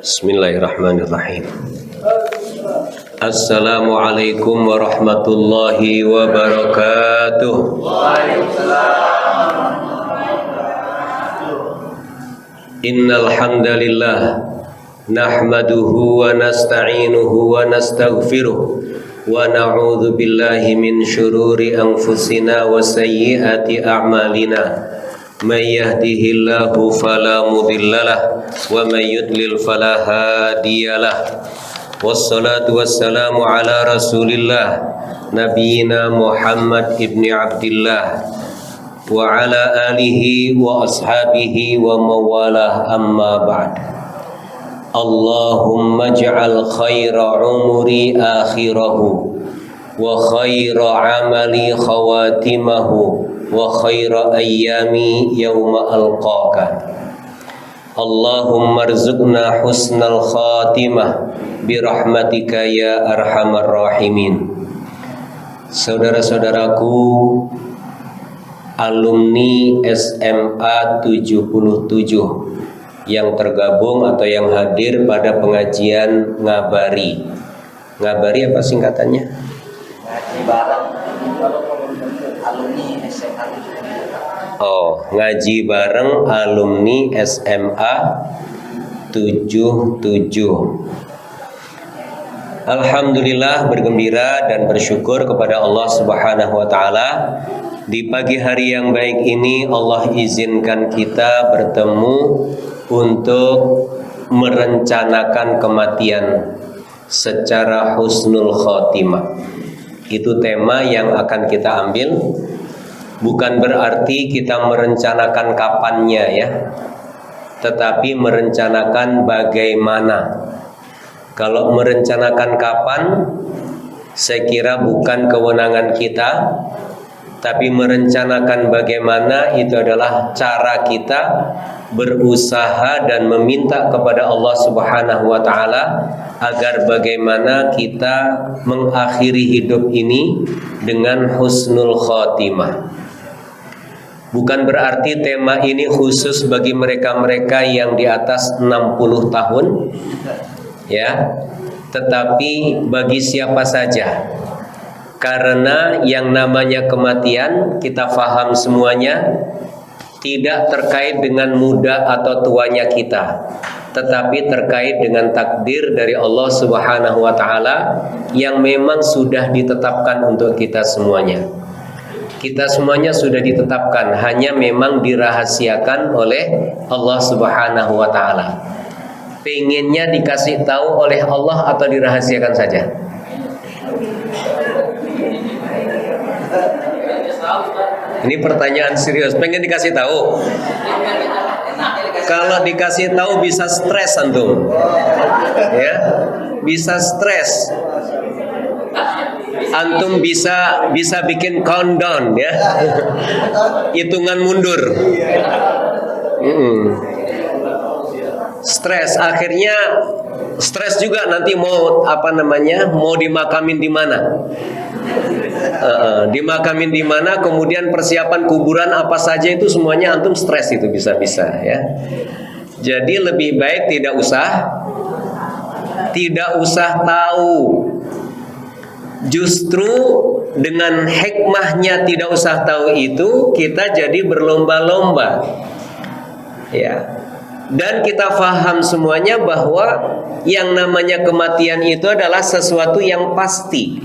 Bismillahirrahmanirrahim. Assalamualaikum warahmatullahi wabarakatuh. Innal hamdalillah nahmaduhu wa nasta'inuhu wa nastaghfiruh wa na'udzu billahi min syururi anfusina wa sayyiati a'malina. May yahdihillahu fala mudhillalah wa may yudlil fala hadiyalah. Wassalatu wassalamu ala Rasulillah nabiyina Muhammad ibni Abdillah wa ala alihi wa ashabihi wa mawalah, amma ba'd. Allahumma ij'al khaira umri akhirahu wa khaira amali khawatimahu wa khaira ayyami yawma alqaka. Allahumma arzuqna husnal khatimah birahmatika ya arhamar rahimin. Saudara-saudaraku alumni SMA 77 yang tergabung atau yang hadir pada pengajian Ngabari. Ngabari apa singkatannya? Ngaji bareng alumni SMA. Oh, ngaji bareng alumni SMA 77. Alhamdulillah, bergembira dan bersyukur kepada Allah Subhanahu wa taala. Di pagi hari yang baik ini Allah izinkan kita bertemu untuk merencanakan kematian secara husnul khotimah. Itu tema yang akan kita ambil. Bukan berarti kita merencanakan kapannya ya, tetapi merencanakan bagaimana. Kalau merencanakan kapan, saya kira bukan kewenangan kita, tapi merencanakan bagaimana itu adalah cara kita berusaha dan meminta kepada Allah Subhanahu wa taala agar bagaimana kita mengakhiri hidup ini dengan husnul khotimah. Bukan berarti tema ini khusus bagi mereka-mereka yang di atas 60 tahun ya, tetapi bagi siapa saja. Karena yang namanya kematian kita faham semuanya tidak terkait dengan muda atau tuanya kita, tetapi terkait dengan takdir dari Allah Subhanahu wa taala yang memang sudah ditetapkan untuk kita semuanya. Kita semuanya sudah ditetapkan, hanya memang dirahasiakan oleh Allah Subhanahu wa taala. Pengennya dikasih tahu oleh Allah atau dirahasiakan saja? Ini pertanyaan serius. Pengen dikasih tahu? Kalau dikasih tahu bisa stres antum. Ya, bisa stres. Antum bisa bikin countdown ya. Hitungan mundur. Stres, akhirnya stres juga nanti mau mau dimakamin di mana? Dimakamin di mana, kemudian persiapan kuburan apa saja, itu semuanya antum stres, itu bisa-bisa ya. Jadi lebih baik tidak usah tahu. Justru dengan hikmahnya tidak usah tahu itu kita jadi berlomba-lomba ya. Dan kita faham semuanya bahwa yang namanya kematian itu adalah sesuatu yang pasti.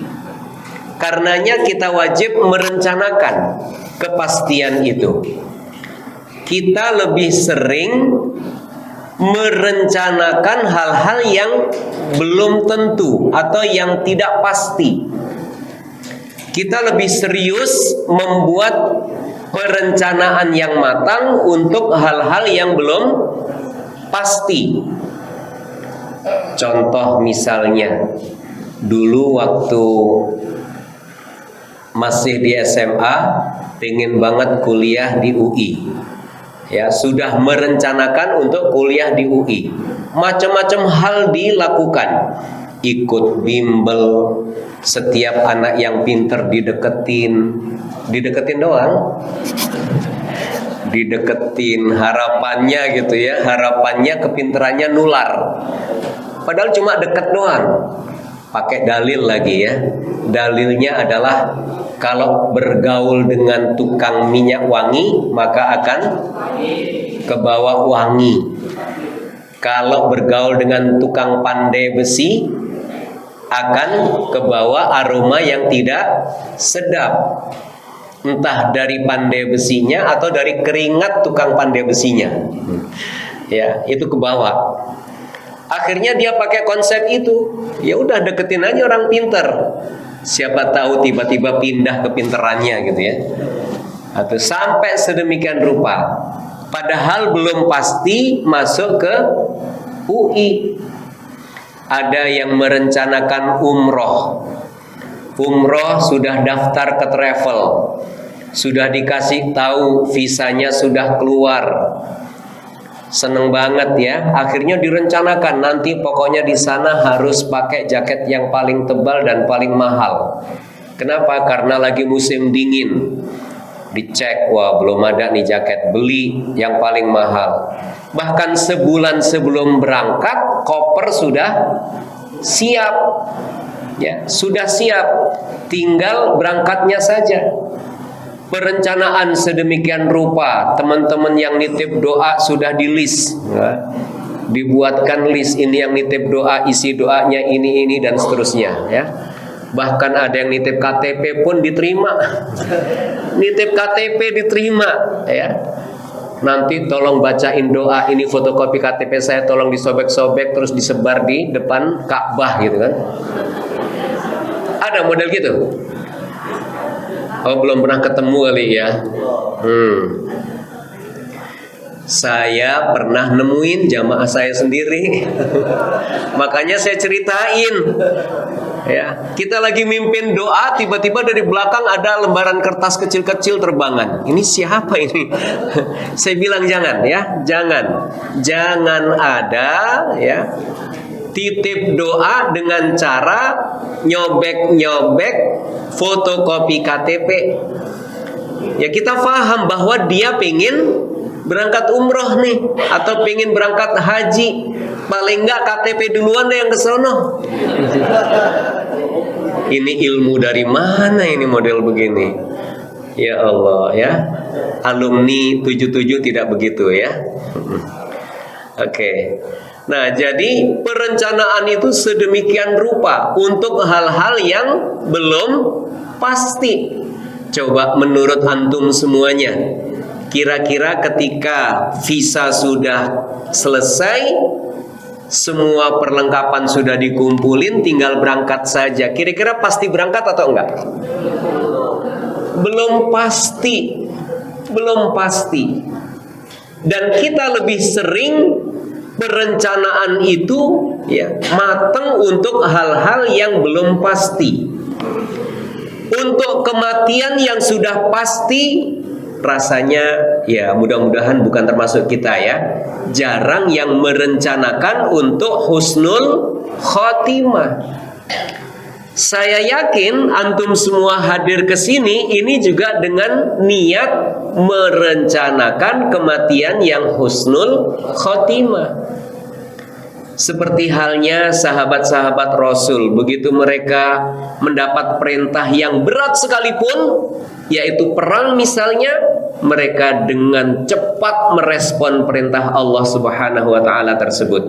Karenanya kita wajib merencanakan kepastian itu. Kita lebih sering merencanakan hal-hal yang belum tentu atau yang tidak pasti. Kita lebih serius membuat perencanaan yang matang untuk hal-hal yang belum pasti. Contoh misalnya, dulu waktu masih di SMA pengen banget kuliah di UI. Ya, sudah merencanakan untuk kuliah di UI. Macam-macam hal dilakukan. Ikut bimbel, setiap anak yang pinter dideketin doang. dideketin, harapannya gitu ya, harapannya kepintarannya nular. Padahal cuma deket doang. Pakai dalil lagi ya. Dalilnya adalah kalau bergaul dengan tukang minyak wangi maka akan kebawa wangi. Kalau bergaul dengan tukang pandai besi akan kebawa aroma yang tidak sedap. Entah dari pandai besinya atau dari keringat tukang pandai besinya. Ya, itu kebawa. Akhirnya dia pakai konsep itu. Ya udah, deketin aja orang pinter. Siapa tahu tiba-tiba pindah kepinterannya gitu ya. Atau sampai sedemikian rupa. Padahal belum pasti masuk ke UI. Ada yang merencanakan umroh. Umroh sudah daftar ke travel. Sudah dikasih tahu visanya sudah keluar. Seneng banget ya. Akhirnya direncanakan nanti pokoknya di sana harus pakai jaket yang paling tebal dan paling mahal. Kenapa? Karena lagi musim dingin. Dicek, wah belum ada nih jaket, beli yang paling mahal. Bahkan sebulan sebelum berangkat koper sudah siap. Ya, sudah siap. Tinggal berangkatnya saja. Perencanaan sedemikian rupa, teman-teman yang nitip doa sudah di list ya. Dibuatkan list, ini yang nitip doa, isi doanya ini dan seterusnya ya. Bahkan ada yang nitip KTP pun diterima. Nitip KTP diterima ya. Nanti tolong bacain doa, ini fotokopi KTP saya, tolong disobek-sobek terus disebar di depan Ka'bah gitu kan. Ada model gitu. Oh, belum pernah ketemu kali ya. Saya pernah nemuin jamaah saya sendiri. Makanya saya ceritain. Ya, kita lagi mimpin doa, tiba-tiba dari belakang ada lembaran kertas kecil-kecil terbangan. Ini siapa ini? Saya bilang jangan ya, jangan ada ya titip doa dengan cara nyobek-nyobek fotokopi KTP. Ya, kita paham bahwa dia pengen berangkat umroh nih, atau pengen berangkat haji. Paling enggak KTP duluan deh yang kesono. Ini ilmu dari mana ini model begini? Ya Allah ya. Alumni 77 tidak begitu ya. Oke. Nah, jadi perencanaan itu sedemikian rupa untuk hal-hal yang belum pasti. Coba menurut antum semuanya, kira-kira ketika visa sudah selesai, semua perlengkapan sudah dikumpulin, tinggal berangkat saja. Kira-kira pasti berangkat atau enggak? Belum pasti. Belum pasti. Dan kita lebih sering perencanaan itu ya matang untuk hal-hal yang belum pasti. Untuk kematian yang sudah pasti, rasanya ya mudah-mudahan bukan termasuk kita ya. Jarang yang merencanakan untuk husnul khotimah. Saya yakin antum semua hadir ke sini ini juga dengan niat merencanakan kematian yang husnul khotimah. Seperti halnya sahabat-sahabat Rasul, begitu mereka mendapat perintah yang berat sekalipun, yaitu perang misalnya, mereka dengan cepat merespon perintah Allah Subhanahu wa taala tersebut.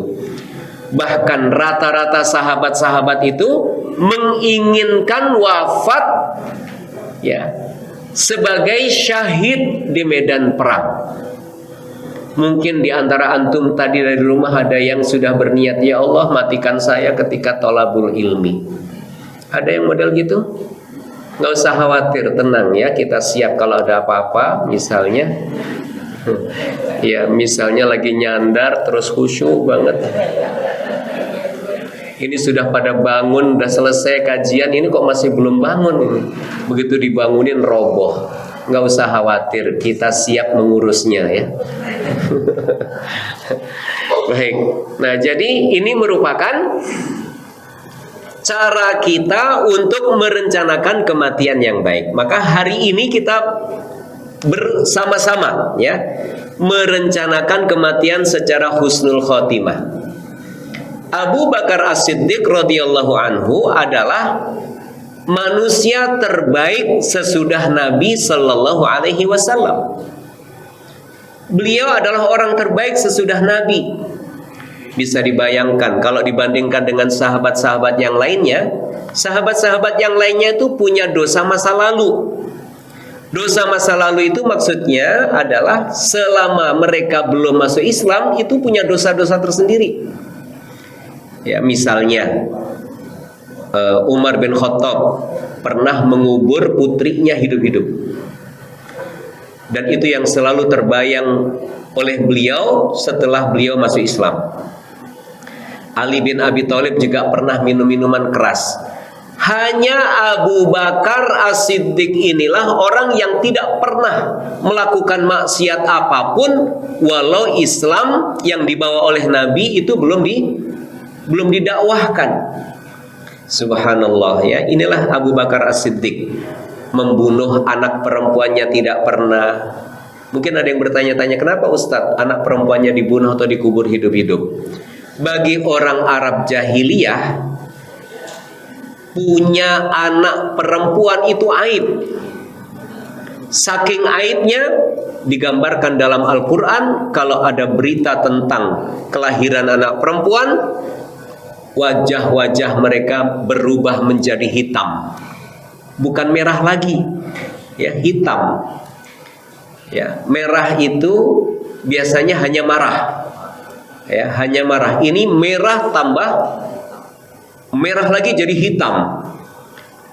Bahkan rata-rata sahabat-sahabat itu menginginkan wafat ya sebagai syahid di medan perang. Mungkin di antara antum tadi dari rumah ada yang sudah berniat, ya Allah matikan saya ketika thalabul ilmi. Ada yang model gitu? Nggak usah khawatir, tenang ya, kita siap kalau ada apa-apa. Misalnya ya misalnya lagi nyandar terus khusyuk banget. Ini sudah pada bangun, udah selesai kajian, ini kok masih belum bangun ini. Begitu dibangunin roboh. Nggak usah khawatir, kita siap mengurusnya ya. Baik. Nah, jadi ini merupakan cara kita untuk merencanakan kematian yang baik. Maka hari ini kita bersama-sama ya merencanakan kematian secara husnul khotimah. Abu Bakar As-Siddiq radhiyallahu anhu adalah manusia terbaik sesudah Nabi sallallahu alaihi wasallam. Beliau adalah orang terbaik sesudah Nabi. Bisa dibayangkan kalau dibandingkan dengan sahabat-sahabat yang lainnya, sahabat-sahabat yang lainnya itu punya dosa masa lalu. Dosa masa lalu itu maksudnya adalah selama mereka belum masuk Islam itu punya dosa-dosa tersendiri. Ya, misalnya Umar bin Khattab pernah mengubur putrinya hidup-hidup. Dan itu yang selalu terbayang oleh beliau setelah beliau masuk Islam. Ali bin Abi Thalib juga pernah minum minuman keras. Hanya Abu Bakar As-Siddiq inilah orang yang tidak pernah melakukan maksiat apapun walau Islam yang dibawa oleh Nabi itu belum didakwahkan. Subhanallah ya, inilah Abu Bakar As-Siddiq. Membunuh anak perempuannya tidak pernah. Mungkin ada yang bertanya-tanya, kenapa Ustadz anak perempuannya dibunuh atau dikubur hidup-hidup? Bagi orang Arab jahiliyah, punya anak perempuan itu aib. Saking aibnya digambarkan dalam Al-Quran, kalau ada berita tentang kelahiran anak perempuan, wajah-wajah mereka berubah menjadi hitam, bukan merah lagi, ya, hitam. Ya, merah itu biasanya hanya marah, ya, hanya marah. Ini merah tambah merah lagi jadi hitam,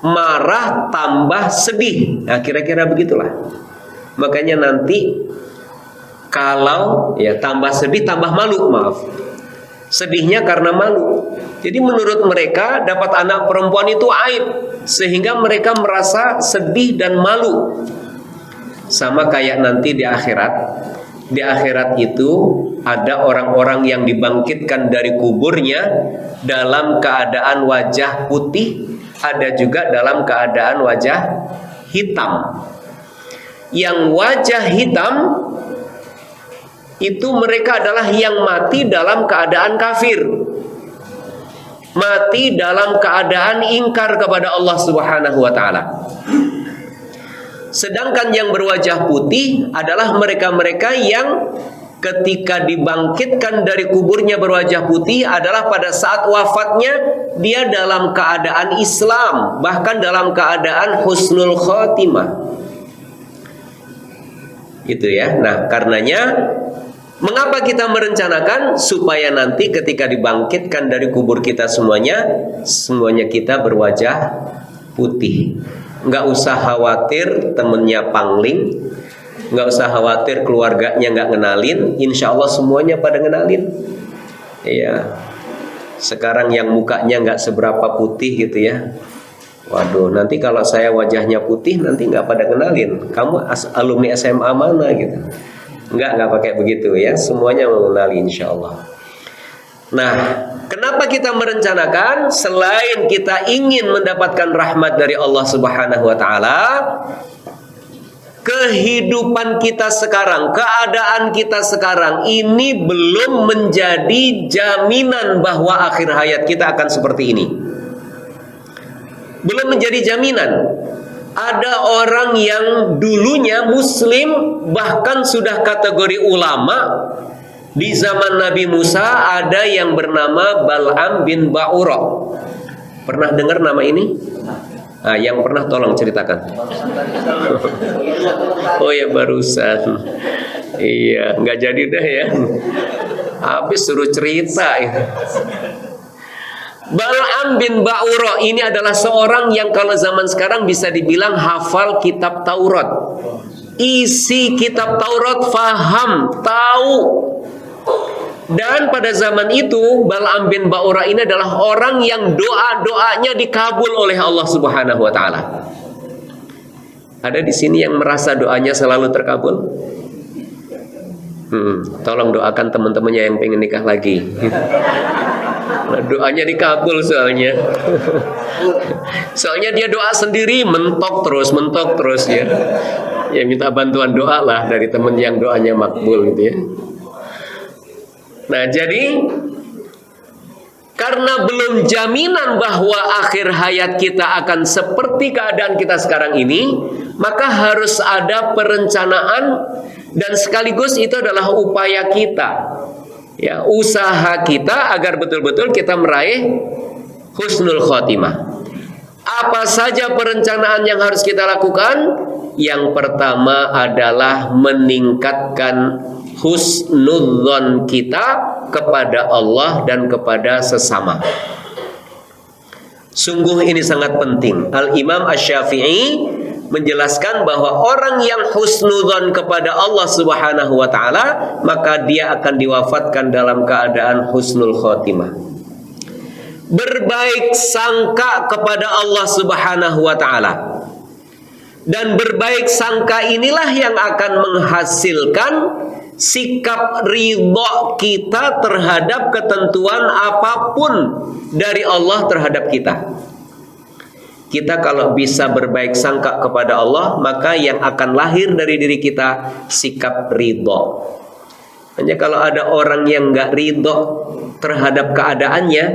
marah tambah sedih. Nah, kira-kira begitulah. Makanya nanti kalau ya tambah sedih tambah malu, maaf. Sedihnya karena malu. Jadi menurut mereka dapat anak perempuan itu aib, sehingga mereka merasa sedih dan malu. Sama kayak nanti di akhirat. Di akhirat itu ada orang-orang yang dibangkitkan dari kuburnya dalam keadaan wajah putih, ada juga dalam keadaan wajah hitam. Yang wajah hitam itu mereka adalah yang mati dalam keadaan kafir, mati dalam keadaan ingkar kepada Allah Subhanahu wa ta'ala. Sedangkan yang berwajah putih adalah mereka-mereka yang ketika dibangkitkan dari kuburnya berwajah putih adalah pada saat wafatnya dia dalam keadaan Islam, bahkan dalam keadaan husnul khotimah. Itu ya. Nah, karenanya mengapa kita merencanakan supaya nanti ketika dibangkitkan dari kubur kita semuanya kita berwajah putih. Nggak usah khawatir temennya pangling, nggak usah khawatir keluarganya nggak ngenalin. Insya Allah semuanya pada ngenalin. Iya. Sekarang yang mukanya nggak seberapa putih gitu ya. Waduh, nanti kalau saya wajahnya putih nanti nggak pada kenalin. Kamu alumni SMA mana gitu? Nggak pakai begitu ya. Semuanya mengenali insya Allah. Nah, kenapa kita merencanakan? Selain kita ingin mendapatkan rahmat dari Allah Subhanahu wa ta'ala, kehidupan kita sekarang, keadaan kita sekarang ini belum menjadi jaminan bahwa akhir hayat kita akan seperti ini. Belum menjadi jaminan. Ada orang yang dulunya muslim, bahkan sudah kategori ulama. Di zaman Nabi Musa ada yang bernama Bal'am bin Ba'ura. Pernah dengar nama ini? Nah, yang pernah tolong ceritakan. Oh ya, barusan. Iya, nggak jadi dah ya. Habis suruh cerita ya. Bal'am bin Ba'ura ini adalah seorang yang kalau zaman sekarang bisa dibilang hafal kitab Taurat. Isi kitab Taurat faham, tahu. Dan pada zaman itu Bal'am bin Ba'ura ini adalah orang yang doa-doanya dikabul oleh Allah Subhanahu wa ta'ala. Ada di sini yang merasa doanya selalu terkabul? Tolong doakan teman-temannya yang pengen nikah lagi. Doanya dikabul soalnya. Soalnya dia doa sendiri mentok terus ya. Ya minta bantuan doa lah dari teman yang doanya makbul gitu ya. Nah, jadi karena belum jaminan bahwa akhir hayat kita akan seperti keadaan kita sekarang ini, maka harus ada perencanaan dan sekaligus itu adalah upaya kita. Ya, usaha kita agar betul-betul kita meraih husnul khotimah. Apa saja perencanaan yang harus kita lakukan? Yang pertama adalah meningkatkan husnudzon kita kepada Allah dan kepada sesama. Sungguh ini sangat penting. Al-Imam Asy-Syafi'i menjelaskan bahwa orang yang husnudzon kepada Allah Subhanahu wa taala, maka dia akan diwafatkan dalam keadaan husnul khotimah. Berbaik sangka kepada Allah Subhanahu wa taala. Dan berbaik sangka inilah yang akan menghasilkan sikap ridho kita terhadap ketentuan apapun dari Allah terhadap kita. Kita kalau bisa berbaik sangka kepada Allah, maka yang akan lahir dari diri kita sikap ridho. Hanya kalau ada orang yang nggak ridho terhadap keadaannya,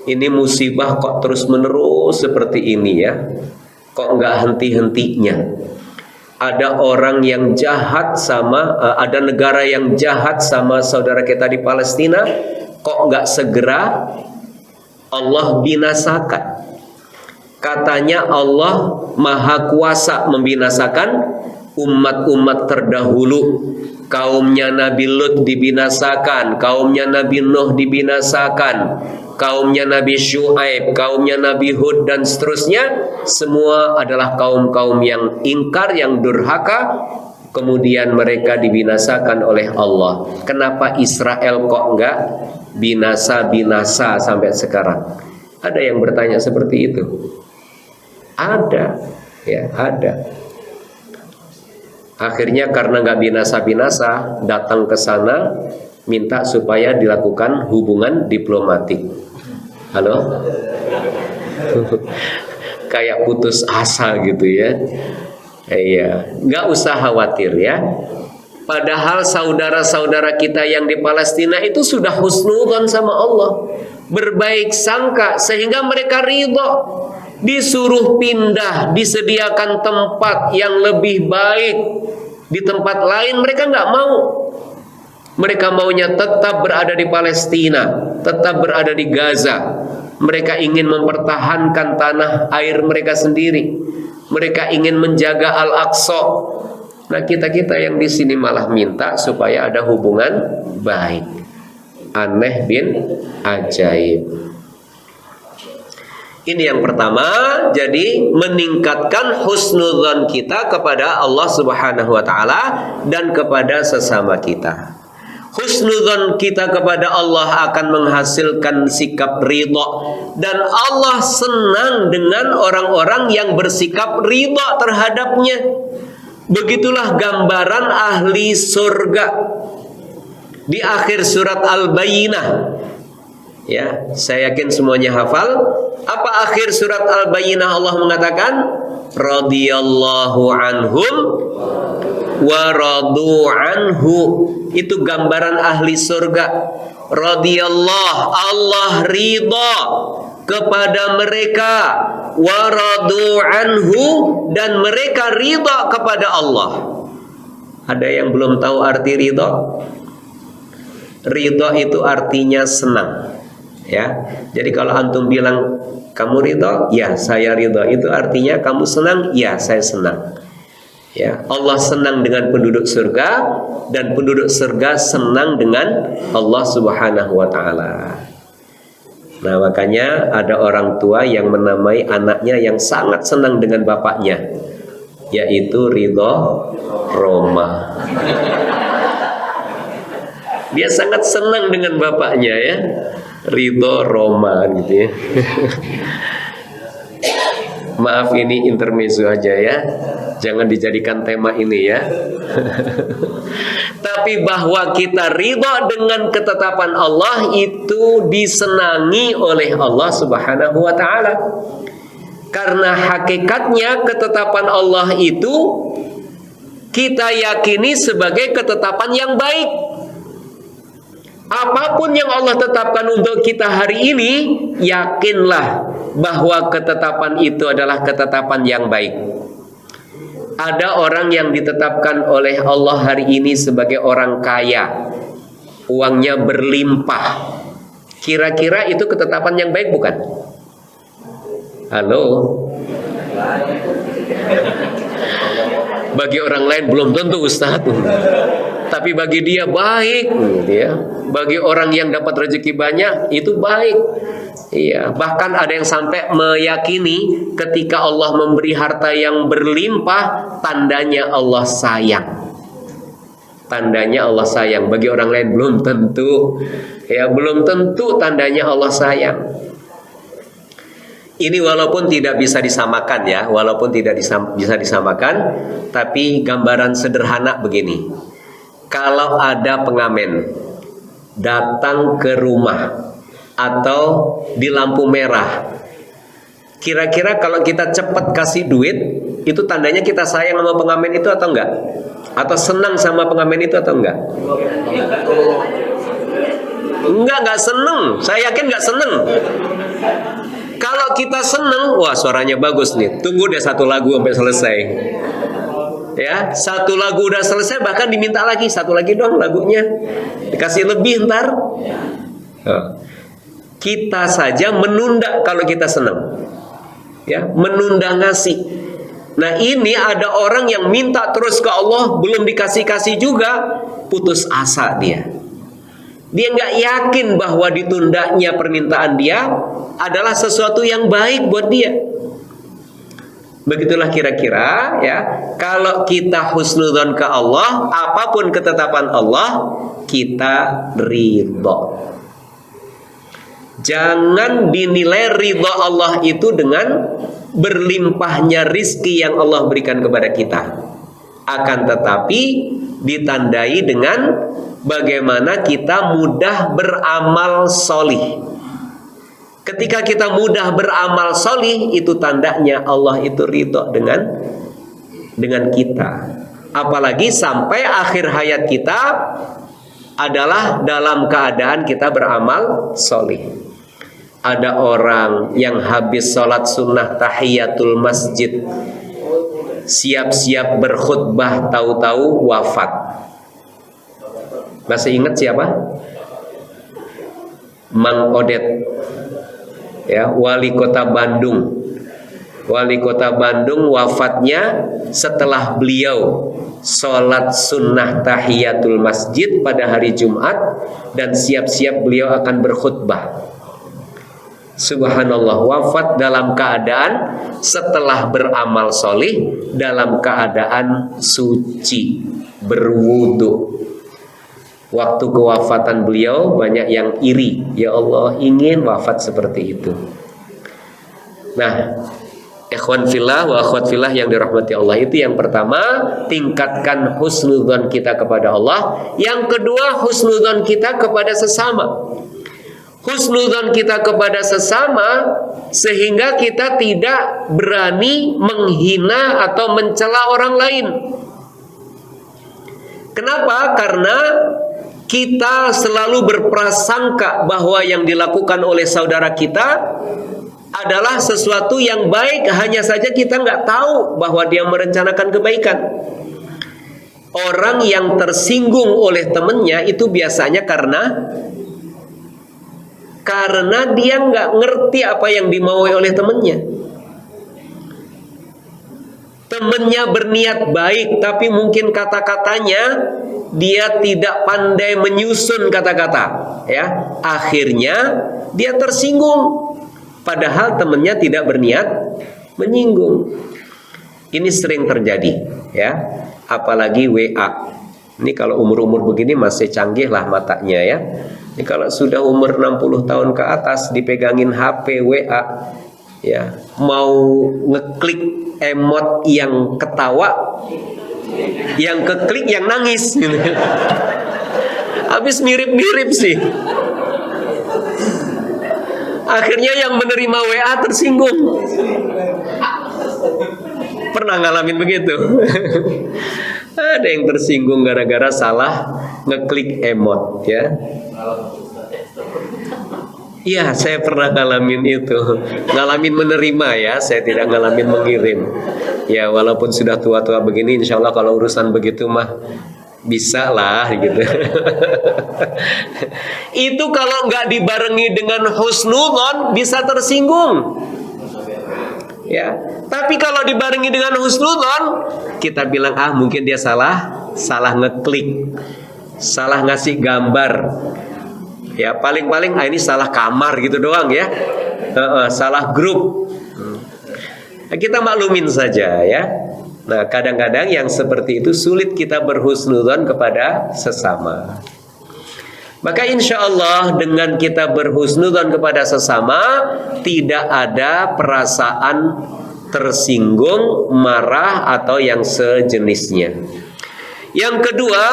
ini musibah kok terus menerus seperti ini ya. Kok nggak henti-hentinya? Ada orang yang jahat sama, ada negara yang jahat sama saudara kita di Palestina, kok nggak segera Allah binasakan? Katanya Allah Maha Kuasa membinasakan umat-umat terdahulu. Kaumnya Nabi Lut dibinasakan, kaumnya Nabi Nuh dibinasakan, kaumnya Nabi Syuaib, kaumnya Nabi Hud dan seterusnya. Semua adalah kaum-kaum yang ingkar, yang durhaka. Kemudian mereka dibinasakan oleh Allah. Kenapa Israel kok enggak binasa-binasa sampai sekarang? Ada yang bertanya seperti itu? Ada, ya ada. Akhirnya karena nggak binasa-binasa, datang ke sana minta supaya dilakukan hubungan diplomatik. Halo? Kayak putus asa gitu ya. Iya, nggak usah khawatir ya. Padahal saudara-saudara kita yang di Palestina itu sudah husnudzon sama Allah, berbaik sangka sehingga mereka ridho. Disuruh pindah, disediakan tempat yang lebih baik di tempat lain, mereka nggak mau. Mereka maunya tetap berada di Palestina, tetap berada di Gaza. Mereka ingin mempertahankan tanah air mereka sendiri. Mereka ingin menjaga Al-Aqsa. Nah, kita-kita yang di sini malah minta supaya ada hubungan baik. Aneh bin ajaib. Ini yang pertama, jadi meningkatkan husnudzon kita kepada Allah Subhanahu wa taala dan kepada sesama kita. Husnudzon kita kepada Allah akan menghasilkan sikap ridha, dan Allah senang dengan orang-orang yang bersikap ridha terhadapnya. Begitulah gambaran ahli surga di akhir surat Al-Bayyinah. Ya, saya yakin semuanya hafal. Apa akhir surat Al-Bayyinah? Allah mengatakan radhiyallahu anhum wa radu anhu. Itu gambaran ahli surga. Radhiyallahu, Allah ridha kepada mereka, wa radu anhu, dan mereka ridha kepada Allah. Ada yang belum tahu arti ridha? Ridha itu artinya senang. Ya, jadi kalau antum bilang kamu ridho, ya saya ridho. Itu artinya kamu senang, ya saya senang. Ya, Allah senang dengan penduduk surga dan penduduk surga senang dengan Allah Subhanahu wa taala. Nah, makanya ada orang tua yang menamai anaknya yang sangat senang dengan bapaknya, yaitu Ridho Roma. Dia sangat senang dengan bapaknya ya. Ridho Roma gitu ya. Maaf, ini intermezzo aja ya. Jangan dijadikan tema ini ya. Tapi bahwa kita ridho dengan ketetapan Allah itu disenangi oleh Allah Subhanahu wa taala. Karena hakikatnya ketetapan Allah itu kita yakini sebagai ketetapan yang baik. Apapun yang Allah tetapkan untuk kita hari ini, yakinlah bahwa ketetapan itu adalah ketetapan yang baik. Ada orang yang ditetapkan oleh Allah hari ini sebagai orang kaya, uangnya berlimpah. Kira-kira itu ketetapan yang baik bukan? Halo? Bagi orang lain belum tentu Ustaz, tapi bagi dia baik, ya. Bagi orang yang dapat rezeki banyak itu baik. Iya, bahkan ada yang sampai meyakini ketika Allah memberi harta yang berlimpah, tandanya Allah sayang. Tandanya Allah sayang. Bagi orang lain belum tentu. Ya, belum tentu tandanya Allah sayang. Ini walaupun tidak bisa disamakan ya, walaupun tidak bisa disamakan, tapi gambaran sederhana begini. Kalau ada pengamen datang ke rumah atau di lampu merah, kira-kira kalau kita cepat kasih duit, itu tandanya kita sayang sama pengamen itu atau enggak? Atau senang sama pengamen itu atau enggak? Enggak seneng. Saya yakin enggak seneng. Kalau kita seneng, wah suaranya bagus nih, tunggu deh satu lagu sampai selesai. Ya, satu lagu udah selesai, bahkan diminta lagi, satu lagi dong lagunya, dikasih lebih ntar. Kita saja menunda kalau kita senang, ya, menunda ngasih. Nah ini ada orang yang minta terus ke Allah, belum dikasih-kasih juga, putus asa dia. Dia nggak yakin bahwa ditundanya permintaan dia adalah sesuatu yang baik buat dia. Begitulah kira-kira ya. Kalau kita husnudzon ke Allah, apapun ketetapan Allah, kita ridho. Jangan dinilai ridho Allah itu dengan berlimpahnya rizki yang Allah berikan kepada kita. Akan tetapi ditandai dengan bagaimana kita mudah beramal solih. Ketika kita mudah beramal solih, itu tandanya Allah itu ridho dengan kita. Apalagi sampai akhir hayat kita adalah dalam keadaan kita beramal solih. Ada orang yang habis sholat sunnah tahiyatul masjid, siap-siap berkhutbah, tahu-tahu wafat. Masih ingat siapa? Mang Odet, ya, wali kota Bandung. Wali kota Bandung wafatnya setelah beliau sholat sunnah tahiyatul masjid pada hari Jumat dan siap-siap beliau akan berkhutbah. Subhanallah, wafat dalam keadaan setelah beramal solih, dalam keadaan suci, berwudu. Waktu kewafatan beliau banyak yang iri, ya Allah ingin wafat seperti itu. Nah, ikhwan fillah wa akhwat fillah yang dirahmati Allah, itu yang pertama, tingkatkan husnudzon kita kepada Allah. Yang kedua, husnudzon kita kepada sesama. Husnudzon kita kepada sesama sehingga kita tidak berani menghina atau mencela orang lain. Kenapa? Karena kita selalu berprasangka bahwa yang dilakukan oleh saudara kita adalah sesuatu yang baik, hanya saja kita nggak tahu bahwa dia merencanakan kebaikan. Orang yang tersinggung oleh temannya itu biasanya karena dia nggak ngerti apa yang dimaui oleh temannya. Temannya berniat baik, tapi mungkin kata-katanya dia tidak pandai menyusun kata-kata, ya. Akhirnya dia tersinggung, padahal temannya tidak berniat menyinggung. Ini sering terjadi, ya. Apalagi WA. Ini kalau umur-umur begini masih canggih lah matanya, ya. Ini kalau sudah umur 60 tahun ke atas dipegangin HP WA, ya, mau ngeklik emot yang ketawa, yang keklik yang nangis gitu. Habis mirip-mirip sih. Akhirnya yang menerima WA tersinggung. Pernah ngalamin begitu? ada yang tersinggung gara-gara salah ngeklik emot ya. Iya, saya pernah ngalamin itu. Ngalamin menerima ya, saya tidak ngalamin mengirim. Ya, walaupun sudah tua-tua begini, insya Allah kalau urusan begitu mah bisa lah gitu. Itu kalau nggak dibarengi dengan husnudzon bisa tersinggung. Ya, tapi kalau dibarengi dengan husnudzon, kita bilang mungkin dia salah ngeklik, salah ngasih gambar. Ya paling-paling ini salah kamar gitu doang ya, salah grup. Kita maklumin saja ya. Nah kadang-kadang yang seperti itu sulit kita berhusnudzon kepada sesama. Maka insya Allah dengan kita berhusnudzon kepada sesama, tidak ada perasaan tersinggung, marah atau yang sejenisnya. Yang kedua,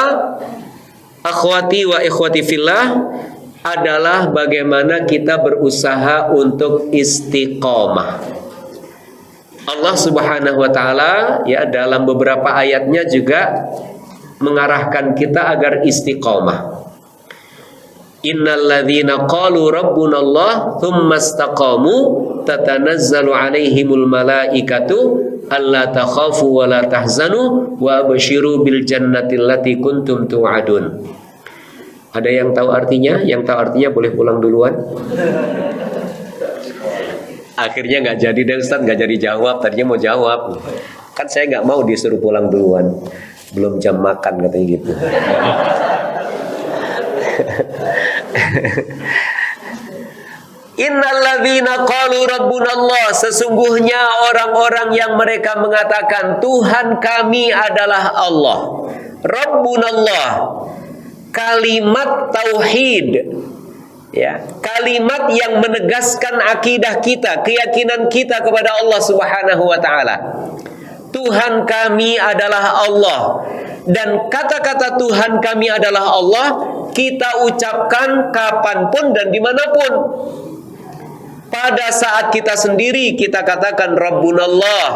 akhwati wa ikhwati fillah, adalah bagaimana kita berusaha untuk istiqomah. Allah Subhanahu wa taala ya dalam beberapa ayatnya juga mengarahkan kita agar istiqomah. Innalladzina qalu rabbunallah tsumma istaqamu tatanazzalu alaihimul malaikatu alla takhafu wa la tahzanu wa abshiru bil jannati allati kuntum tu'adun. Ada yang tahu artinya? Yang tahu artinya boleh pulang duluan. Akhirnya nggak jadi deh Ustaz, nggak jadi jawab. Tadinya mau jawab. Kan saya nggak mau disuruh pulang duluan. Belum jam makan katanya gitu. Innalladzina qalu rabbunallah, sesungguhnya orang-orang yang mereka mengatakan Tuhan kami adalah Allah. Rabbunallah, kalimat tauhid ya, kalimat yang menegaskan akidah kita, keyakinan kita kepada Allah Subhanahu wa taala. Tuhan kami adalah Allah. Dan kata-kata Tuhan kami adalah Allah kita ucapkan kapanpun dan dimanapun. Pada saat kita sendiri kita katakan Rabbunallah.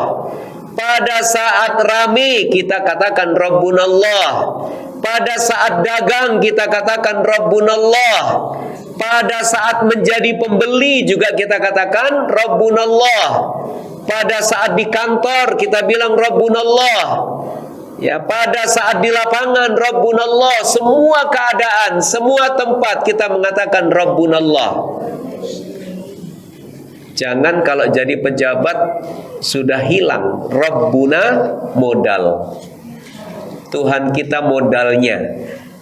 Pada saat rame kita katakan Rabbunallah. Pada saat dagang kita katakan Rabbunallah. Pada saat menjadi pembeli juga kita katakan Rabbunallah. Pada saat di kantor kita bilang Rabbunallah. Ya, pada saat di lapangan Rabbunallah. Semua keadaan, semua tempat kita mengatakan Rabbunallah. Jangan kalau jadi pejabat sudah hilang Rabbuna modal. Tuhan kita modalnya.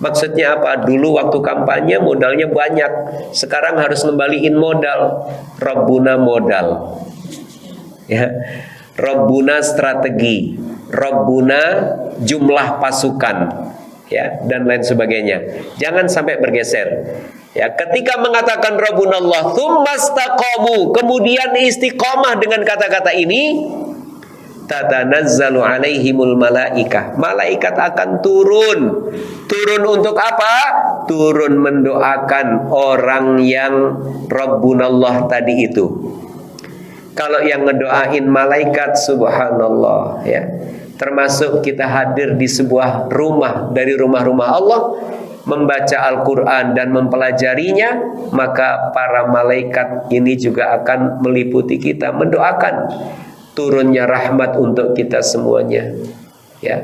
Maksudnya apa? Dulu waktu kampanye modalnya banyak. Sekarang harus ngembaliin modal. Rabbuna modal. Ya. Rabbuna strategi. Rabbuna jumlah pasukan. Ya, dan lain sebagainya. Jangan sampai bergeser. Ya, ketika mengatakan Rabbunallah tsumastaqamu, kemudian istiqomah dengan kata-kata ini, tatanazzalu alaihimul malaikah. Malaikat akan turun. Turun untuk apa? Turun mendoakan orang yang Rabbunallah tadi itu. Kalau yang ngedoain malaikat, subhanallah ya. Termasuk kita hadir di sebuah rumah dari rumah-rumah Allah, membaca Al-Quran dan mempelajarinya, maka para malaikat ini juga akan meliputi kita, mendoakan turunnya rahmat untuk kita semuanya. Ya,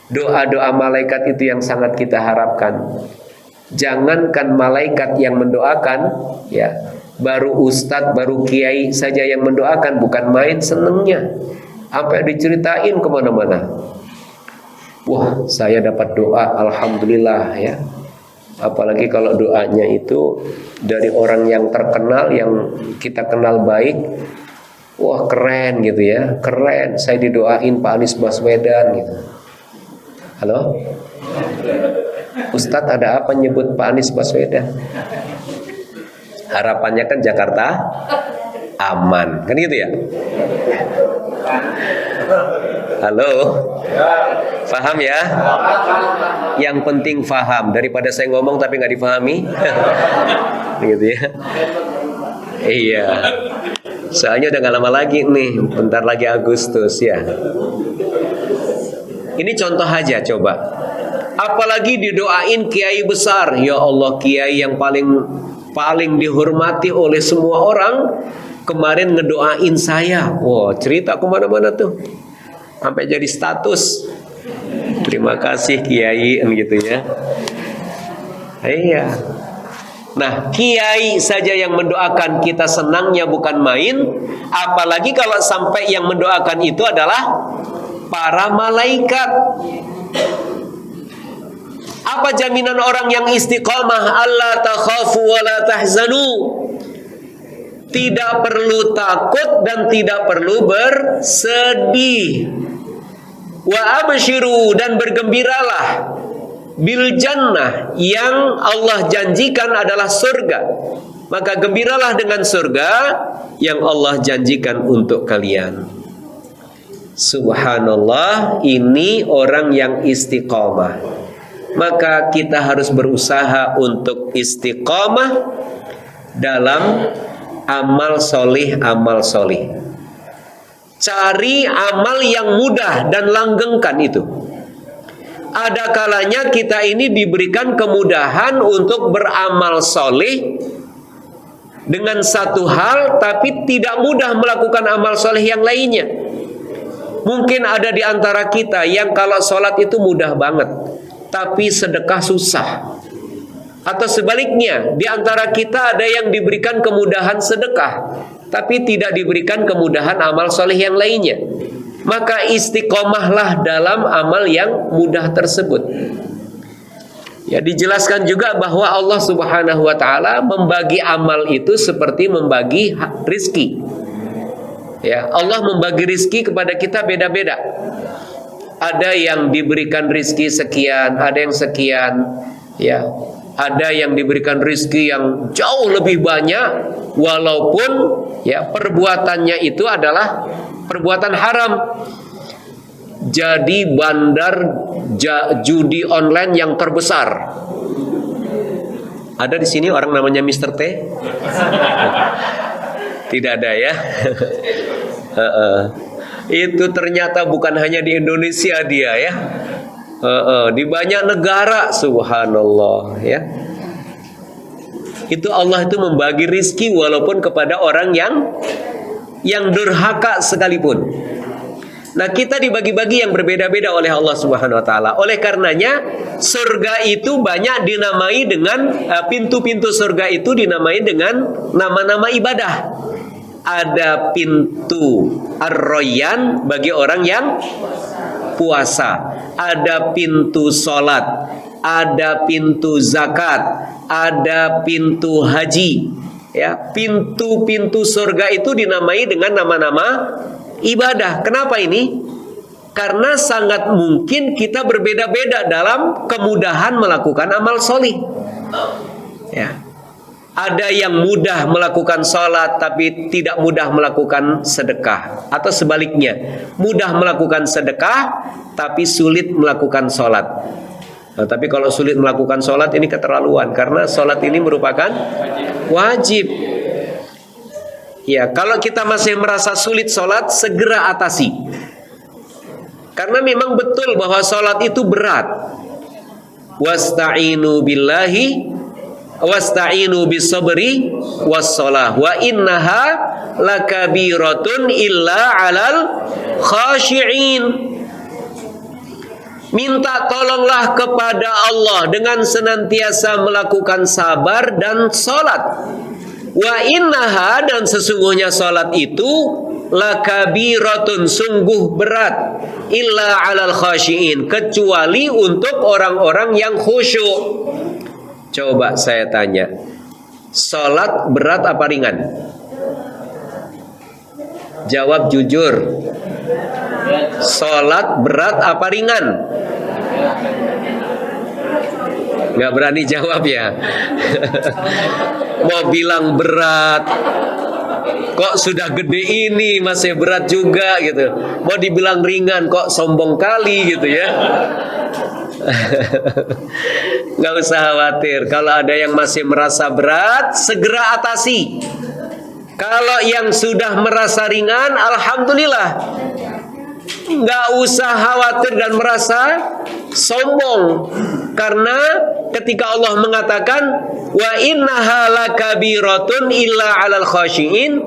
doa-doa malaikat itu yang sangat kita harapkan. Jangankan malaikat yang mendoakan, ya, baru ustadz, baru kiai saja yang mendoakan, bukan main senengnya. Apa yang diceritain kemana-mana. Wah, saya dapat doa, alhamdulillah ya. Apalagi kalau doanya itu dari orang yang terkenal, yang kita kenal baik. Wah, keren gitu ya, keren. Saya didoain Pak Anies Baswedan gitu. Halo? Ustadz ada apa nyebut Pak Anies Baswedan? Harapannya kan Jakarta aman, kan gitu ya? Halo? Paham ya? Yang penting paham, daripada saya ngomong tapi nggak difahami. Gitu ya? Iya. Soalnya udah nggak lama lagi nih, bentar lagi Agustus ya. Ini contoh aja coba. Apalagi didoain kiai besar, ya Allah kiai yang paling dihormati oleh semua orang kemarin ngedoain saya. Wah, cerita kemana-mana tuh, sampai jadi status. Terima kasih kiai, gitu ya. Iya. Nah, kiai saja yang mendoakan kita senangnya bukan main, apalagi kalau sampai yang mendoakan itu adalah para malaikat. Apa jaminan orang yang istiqamah? Allah takhafu wa la tahzanu. Tidak perlu takut dan tidak perlu bersedih. Wa abshiru, dan bergembiralah bil jannah, yang Allah janjikan adalah surga. Maka gembiralah dengan surga yang Allah janjikan untuk kalian. Subhanallah, ini orang yang istiqamah. Maka kita harus berusaha untuk istiqamah dalam amal solih. Cari amal yang mudah dan langgengkan itu. Ada kalanya kita ini diberikan kemudahan untuk beramal solih dengan satu hal, tapi tidak mudah melakukan amal solih yang lainnya. Mungkin ada di antara kita yang kalau sholat itu mudah banget, tapi sedekah susah. Atau sebaliknya, di antara kita ada yang diberikan kemudahan sedekah, tapi tidak diberikan kemudahan amal soleh yang lainnya. Maka istiqomahlah dalam amal yang mudah tersebut. Ya, dijelaskan juga bahwa Allah Subhanahu wa ta'ala membagi amal itu seperti membagi rizki. Ya, Allah membagi rizki kepada kita beda-beda. Ada yang diberikan rizki sekian, ada yang sekian, ya. Ada yang diberikan rizki yang jauh lebih banyak, walaupun ya perbuatannya itu adalah perbuatan haram. Jadi bandar judi online yang terbesar. Ada di sini orang namanya Mr. T? Tidak ada ya. Itu ternyata bukan hanya di Indonesia dia ya. Di banyak negara, subhanallah ya. Itu Allah itu membagi rizki walaupun kepada orang yang durhaka sekalipun. Nah, kita dibagi-bagi yang berbeda-beda oleh Allah Subhanahu wa taala. Oleh karenanya surga itu banyak dinamai dengan pintu-pintu surga itu dinamai dengan nama-nama ibadah. Ada pintu Ar-Rayyan bagi orang yang puasa, ada pintu sholat, ada pintu zakat, ada pintu haji. Ya, pintu-pintu surga itu dinamai dengan nama-nama ibadah. Kenapa ini? Karena sangat mungkin kita berbeda-beda dalam kemudahan melakukan amal solih. Ya. Ada yang mudah melakukan sholat tapi tidak mudah melakukan sedekah. Atau sebaliknya, mudah melakukan sedekah tapi sulit melakukan sholat. Nah, tapi kalau sulit melakukan sholat ini keterlaluan, karena sholat ini merupakan wajib. Ya, kalau kita masih merasa sulit sholat, segera atasi. Karena memang betul bahwa sholat itu berat. Wasta'inu billahi wasta'inu bisabri wassalah wa innaha lakabiratun illa 'alal khashi'in. Minta tolonglah kepada Allah dengan senantiasa melakukan sabar dan salat. Wa innaha, dan sesungguhnya salat itu lakabiratun, sungguh berat, illa 'alal khashi'in, kecuali untuk orang-orang yang khusyuk. Coba saya tanya, salat berat apa ringan? Jawab jujur. Salat berat apa ringan? Nggak berani jawab ya. Mau bilang berat, kok sudah gede ini masih berat juga gitu. Mau dibilang ringan, kok sombong kali gitu ya. Nggak usah khawatir. Kalau ada yang masih merasa berat, segera atasi. Kalau yang sudah merasa ringan, alhamdulillah. nggak usah khawatir dan merasa sombong, karena ketika Allah mengatakan wa innaha lakabiratun illa 'alal khashiin,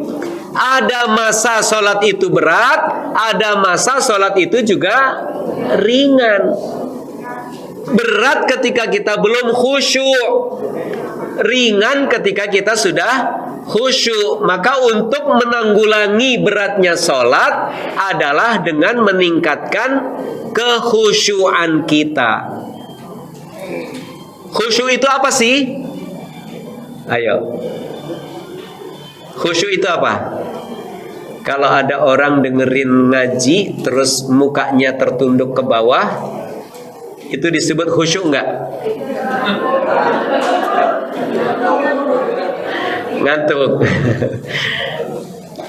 ada masa sholat itu berat, ada masa sholat itu juga ringan. Berat ketika kita belum khusyuk, ringan ketika kita sudah khusyuk. Maka untuk menanggulangi beratnya sholat adalah dengan meningkatkan kekhusyuan kita. Khusyuk itu apa sih? Ayo. Khusyuk itu apa? Kalau ada orang dengerin ngaji terus mukanya tertunduk ke bawah, itu disebut khusyuk enggak? Ngantuk.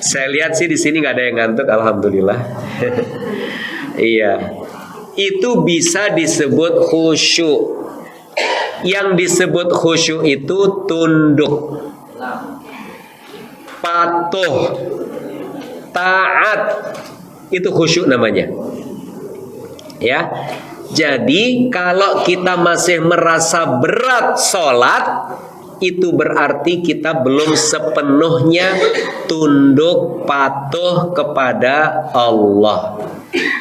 Saya lihat sih di sini nggak ada yang ngantuk, alhamdulillah. Iya, itu bisa disebut khusyuk. Yang disebut khusyuk itu tunduk, patuh, taat, itu khusyuk namanya. Ya. Jadi kalau kita masih merasa berat sholat, itu berarti kita belum sepenuhnya tunduk patuh kepada Allah.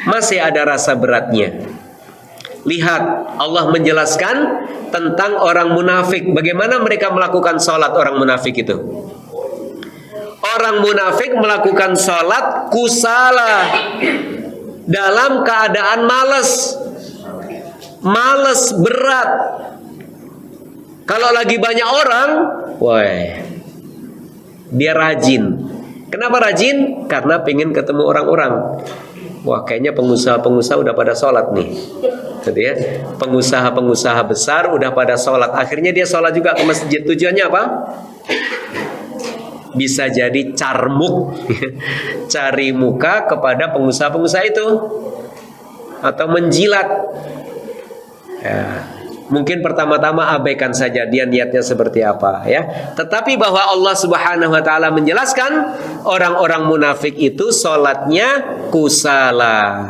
Masih ada rasa beratnya. Lihat, Allah menjelaskan tentang orang munafik. Bagaimana mereka melakukan sholat orang munafik itu? Orang munafik melakukan sholat kusala, dalam keadaan malas, berat. Kalau lagi banyak orang, wah, dia rajin. Kenapa rajin? Karena pengen ketemu orang-orang. Wah, kayaknya pengusaha-pengusaha udah pada sholat nih, gitu ya. Pengusaha-pengusaha besar udah pada sholat. Akhirnya dia sholat juga ke masjid. Tujuannya apa? Bisa jadi carmuk, cari muka kepada pengusaha-pengusaha itu, atau menjilat. Ya, mungkin pertama-tama abaikan saja dia niatnya seperti apa, ya. Tetapi bahwa Allah Subhanahu wa taala menjelaskan orang-orang munafik itu salatnya kusala,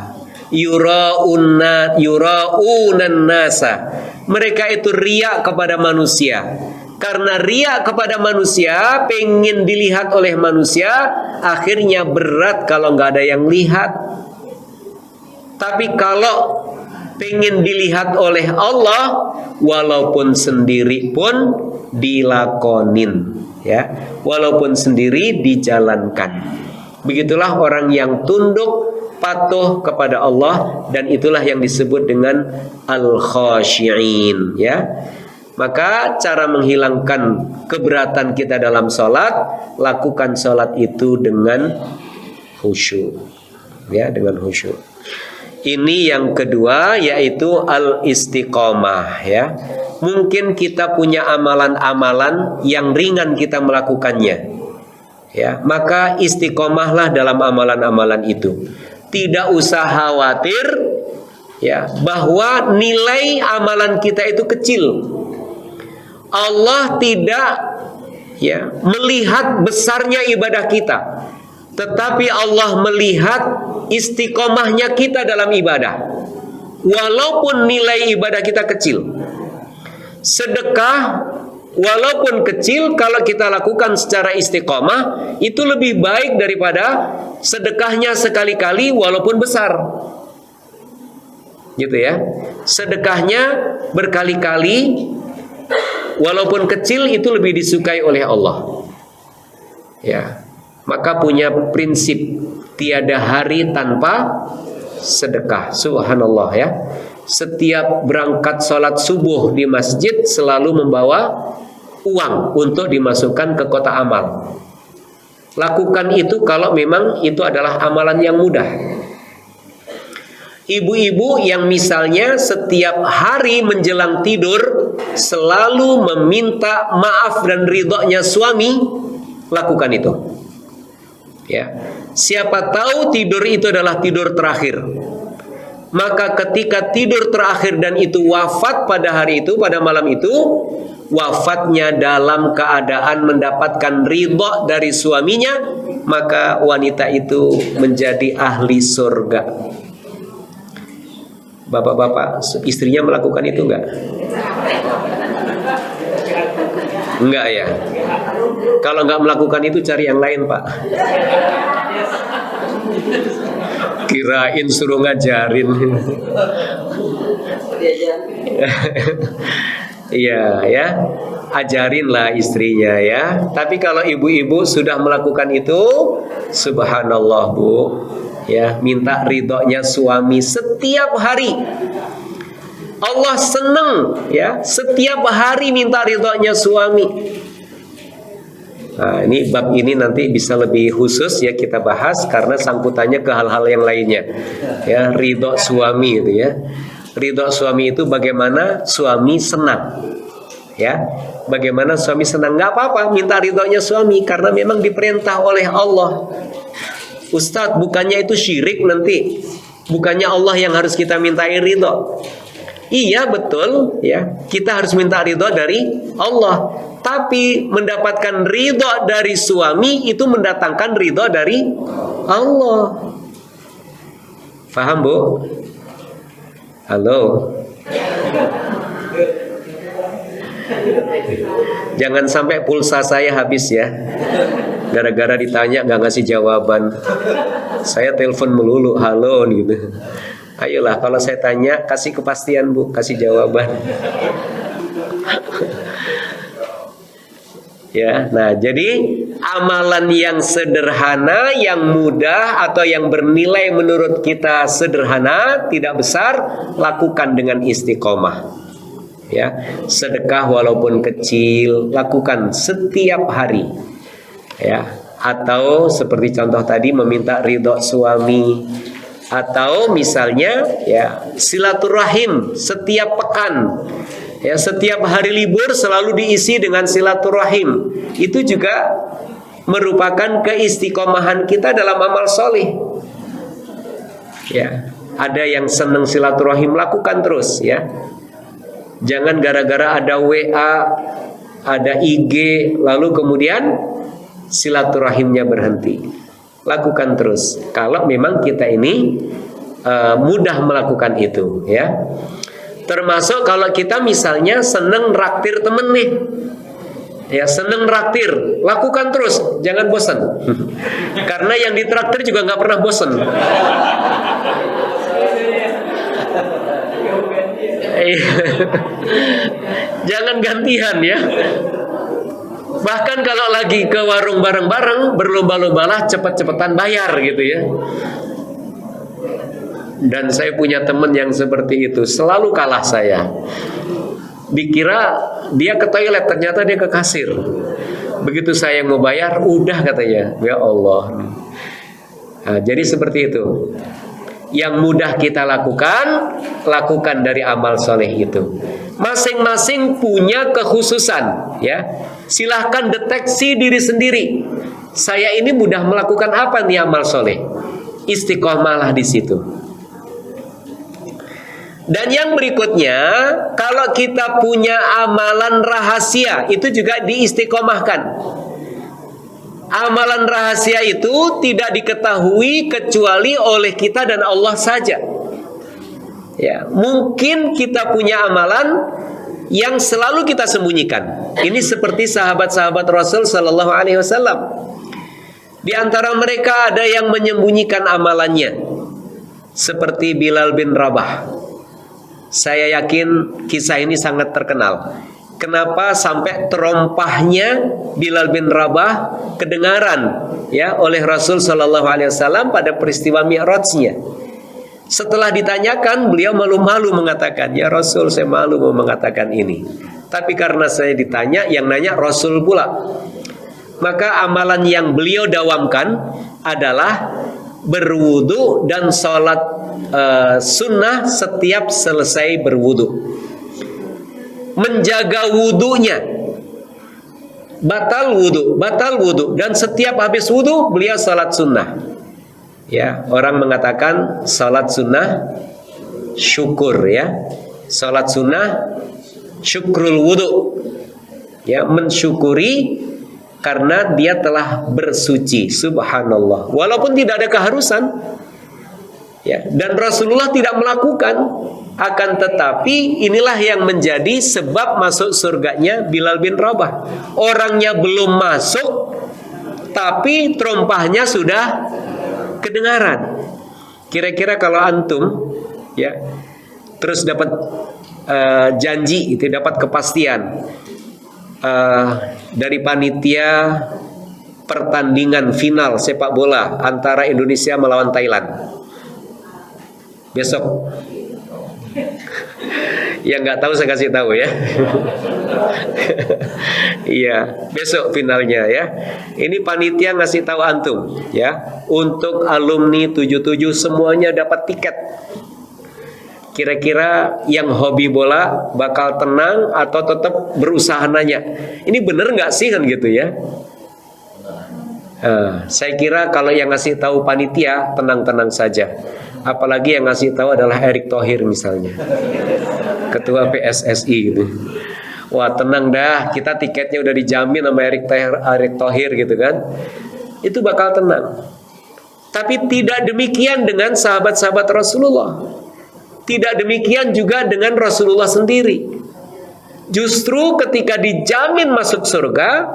yuraunan nasa. Mereka itu riya kepada manusia. Karena riya kepada manusia, pengen dilihat oleh manusia, akhirnya berat kalau nggak ada yang lihat. Tapi kalau pengen dilihat oleh Allah, walaupun sendiri pun dilakonin, ya, walaupun sendiri dijalankan. Begitulah orang yang tunduk patuh kepada Allah, dan itulah yang disebut dengan al-khasyi'in, ya. Maka cara menghilangkan keberatan kita dalam sholat, lakukan sholat itu dengan khusyuk, ya, dengan khusyuk. Ini yang kedua, yaitu al-istiqomah, ya. Mungkin kita punya amalan-amalan yang ringan kita melakukannya, ya. Maka istiqomahlah dalam amalan-amalan itu. Tidak usah khawatir, ya, bahwa nilai amalan kita itu kecil. Allah tidak, ya, melihat besarnya ibadah kita, tetapi Allah melihat istiqomahnya kita dalam ibadah. Walaupun nilai ibadah kita kecil, sedekah walaupun kecil, kalau kita lakukan secara istiqomah, itu lebih baik daripada sedekahnya sekali-kali walaupun besar, gitu ya. Sedekahnya berkali-kali walaupun kecil, itu lebih disukai oleh Allah, ya. Maka punya prinsip, tiada hari tanpa sedekah. Subhanallah, ya. Setiap berangkat sholat subuh di masjid selalu membawa uang untuk dimasukkan ke kotak amal. Lakukan itu kalau memang itu adalah amalan yang mudah. Ibu-ibu yang misalnya setiap hari menjelang tidur selalu meminta maaf dan ridhonya suami, lakukan itu, ya. Siapa tahu tidur itu adalah tidur terakhir. Maka ketika tidur terakhir dan itu wafat pada hari itu, pada malam itu, wafatnya dalam keadaan mendapatkan ridho dari suaminya, maka wanita itu menjadi ahli surga. Bapak-bapak, istrinya melakukan itu enggak? Enggak ya? Kalau enggak melakukan itu cari yang lain, Pak. Kirain suruh ngajarin. Iya ya, ajarinlah istrinya ya. Tapi kalau ibu-ibu sudah melakukan itu, subhanallah Bu, ya, minta ridhonya suami setiap hari. Allah seneng ya, setiap hari minta ridhonya suami. Nah, ini bab ini nanti bisa lebih khusus ya kita bahas karena sangkutannya ke hal-hal yang lainnya. Ya, ridho suami itu ya. Ridho suami itu bagaimana suami senang. Ya, bagaimana suami senang, nggak apa-apa minta ridhonya suami karena memang diperintah oleh Allah. Ustadz, bukannya itu syirik nanti? Bukannya Allah yang harus kita mintain ridho? Iya betul ya, kita harus minta ridho dari Allah. Tapi mendapatkan ridho dari suami itu mendatangkan ridho dari Allah. Faham Bu? Halo. Jangan sampai pulsa saya habis ya, gara-gara ditanya nggak ngasih jawaban. Saya telepon melulu, halo gitu. Ayolah, kalau saya tanya kasih kepastian Bu, kasih jawaban. Ya, nah jadi amalan yang sederhana, yang mudah atau yang bernilai menurut kita sederhana, tidak besar, lakukan dengan istiqomah. Ya, sedekah walaupun kecil, lakukan setiap hari. Ya, atau seperti contoh tadi meminta ridho suami, atau misalnya ya silaturahim setiap pekan. Ya, setiap hari libur selalu diisi dengan silaturahim. Itu juga merupakan keistiqomahan kita dalam amal soleh. Ya, ada yang senang silaturahim, lakukan terus ya. Jangan gara-gara ada WA, ada IG, lalu kemudian silaturahimnya berhenti. Lakukan terus. Kalau memang kita ini mudah melakukan itu ya. Termasuk kalau kita misalnya seneng raktir temen nih, ya seneng raktir, lakukan terus, jangan bosan. Karena yang ditraktir juga nggak pernah bosan. Jangan gantian ya. Bahkan kalau lagi ke warung bareng-bareng, berlomba-lombalah cepet-cepetan bayar gitu ya. Dan saya punya teman yang seperti itu, selalu kalah saya. Dikira dia ke toilet, ternyata dia ke kasir. Begitu saya mau bayar, udah katanya. Ya Allah. Nah, jadi seperti itu. Yang mudah kita lakukan, lakukan dari amal soleh itu. Masing-masing punya kekhususan, ya. Silahkan deteksi diri sendiri. Saya ini mudah melakukan apa nih amal soleh? Istiqomahlah di situ. Dan yang berikutnya, kalau kita punya amalan rahasia, itu juga diistiqomahkan. Amalan rahasia itu tidak diketahui kecuali oleh kita dan Allah saja. Ya, mungkin kita punya amalan yang selalu kita sembunyikan. Ini seperti sahabat-sahabat Rasul Sallallahu Alaihi Wasallam. Di antara mereka ada yang menyembunyikan amalannya, seperti Bilal bin Rabah. Saya yakin kisah ini sangat terkenal. Kenapa sampai terompahnya Bilal bin Rabah kedengaran ya oleh Rasul Sallallahu Alaihi Wasallam pada peristiwa Mi'rajnya. Setelah ditanyakan, beliau malu-malu mengatakan, ya Rasul, saya malu mau mengatakan ini. Tapi karena saya ditanya, yang nanya Rasul pula. Maka amalan yang beliau dawamkan adalah berwudu dan sholat sunnah setiap selesai berwudu. Menjaga wudunya, batal wudu, dan setiap habis wudu beliau sholat sunnah. Ya, orang mengatakan sholat sunnah syukur ya, sholat sunnah syukrul wudu. Ya, mensyukuri karena dia telah bersuci. Subhanallah. Walaupun tidak ada keharusan, ya, dan Rasulullah tidak melakukan, akan tetapi inilah yang menjadi sebab masuk surganya Bilal bin Rabah. Orangnya belum masuk, tapi terompahnya sudah kedengaran. Kira-kira kalau antum, ya, terus dapat janji, itu dapat kepastian dari panitia pertandingan final sepak bola antara Indonesia melawan Thailand besok. Yang nggak tahu saya kasih tahu ya. Iya, besok finalnya ya. Ini panitia ngasih tahu antum ya. Untuk alumni 77 semuanya dapat tiket. Kira-kira yang hobi bola bakal tenang atau tetap berusaha nanya, ini bener nggak sih kan gitu ya? Saya kira kalau yang ngasih tahu panitia tenang-tenang saja. Apalagi yang ngasih tahu adalah Erick Thohir misalnya, ketua PSSI gitu. Wah tenang dah, kita tiketnya udah dijamin sama Erick Thohir gitu kan. Itu bakal tenang. Tapi tidak demikian dengan sahabat-sahabat Rasulullah. Tidak demikian juga dengan Rasulullah sendiri. Justru ketika dijamin masuk surga,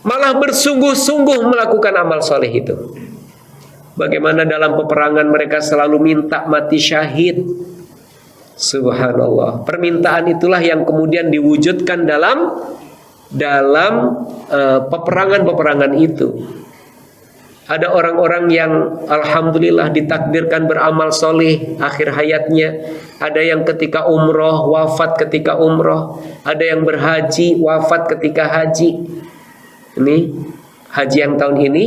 malah bersungguh-sungguh melakukan amal soleh itu. Bagaimana dalam peperangan mereka selalu minta mati syahid. Subhanallah. Permintaan itulah yang kemudian diwujudkan dalam peperangan-peperangan itu. Ada orang-orang yang alhamdulillah ditakdirkan beramal soleh akhir hayatnya. Ada yang ketika umroh wafat ketika umroh. Ada yang berhaji wafat ketika haji. Ini haji yang tahun ini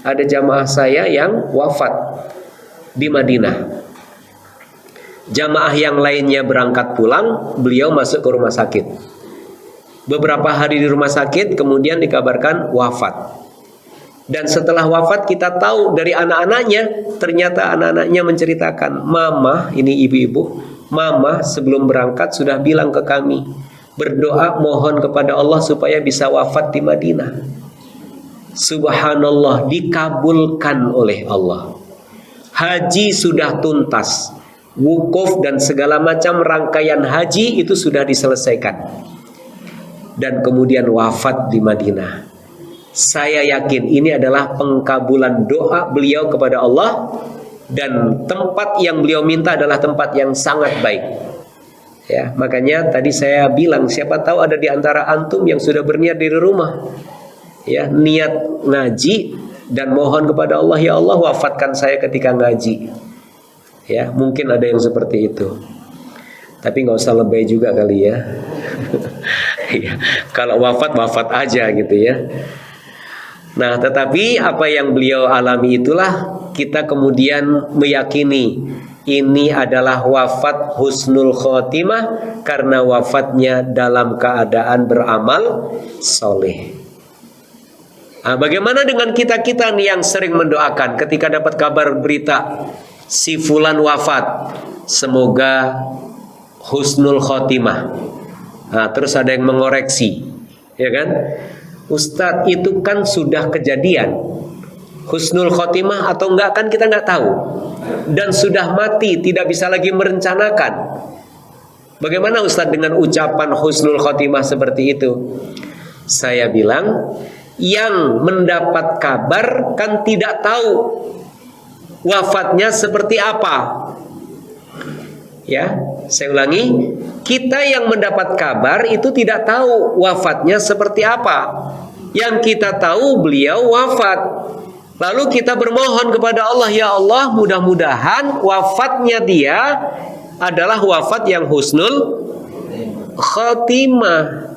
ada jamaah saya yang wafat di Madinah. Jamaah yang lainnya berangkat pulang, beliau masuk ke rumah sakit. Beberapa hari di rumah sakit kemudian dikabarkan wafat. Dan setelah wafat kita tahu dari anak-anaknya, ternyata anak-anaknya menceritakan, Mama, ini ibu-ibu, Mama sebelum berangkat sudah bilang ke kami, berdoa mohon kepada Allah supaya bisa wafat di Madinah. Subhanallah, dikabulkan oleh Allah. Haji sudah tuntas, wukuf dan segala macam rangkaian haji itu sudah diselesaikan. Dan kemudian wafat di Madinah. Saya yakin ini adalah pengkabulan doa beliau kepada Allah, dan tempat yang beliau minta adalah tempat yang sangat baik. Ya, makanya tadi saya bilang siapa tahu ada di antara antum yang sudah berniat dari rumah, ya, niat ngaji dan mohon kepada Allah, ya Allah wafatkan saya ketika ngaji. Ya, mungkin ada yang seperti itu. Tapi nggak usah lebay juga kali ya. Kalau wafat aja gitu ya. Nah, tetapi apa yang beliau alami itulah kita kemudian meyakini ini adalah wafat husnul khotimah karena wafatnya dalam keadaan beramal soleh. Nah, bagaimana dengan kita-kita nih yang sering mendoakan ketika dapat kabar berita si fulan wafat, semoga husnul khotimah. Nah, terus ada yang mengoreksi, ya kan? Ustadz, itu kan sudah kejadian. Husnul khotimah atau enggak kan kita enggak tahu. Dan sudah mati, tidak bisa lagi merencanakan. Bagaimana Ustadz dengan ucapan husnul khotimah seperti itu? Saya bilang, yang mendapat kabar kan tidak tahu wafatnya seperti apa. Ya, saya ulangi, kita yang mendapat kabar itu tidak tahu wafatnya seperti apa. Yang kita tahu beliau wafat. Lalu kita bermohon kepada Allah, ya Allah, mudah-mudahan wafatnya dia adalah wafat yang husnul khotimah.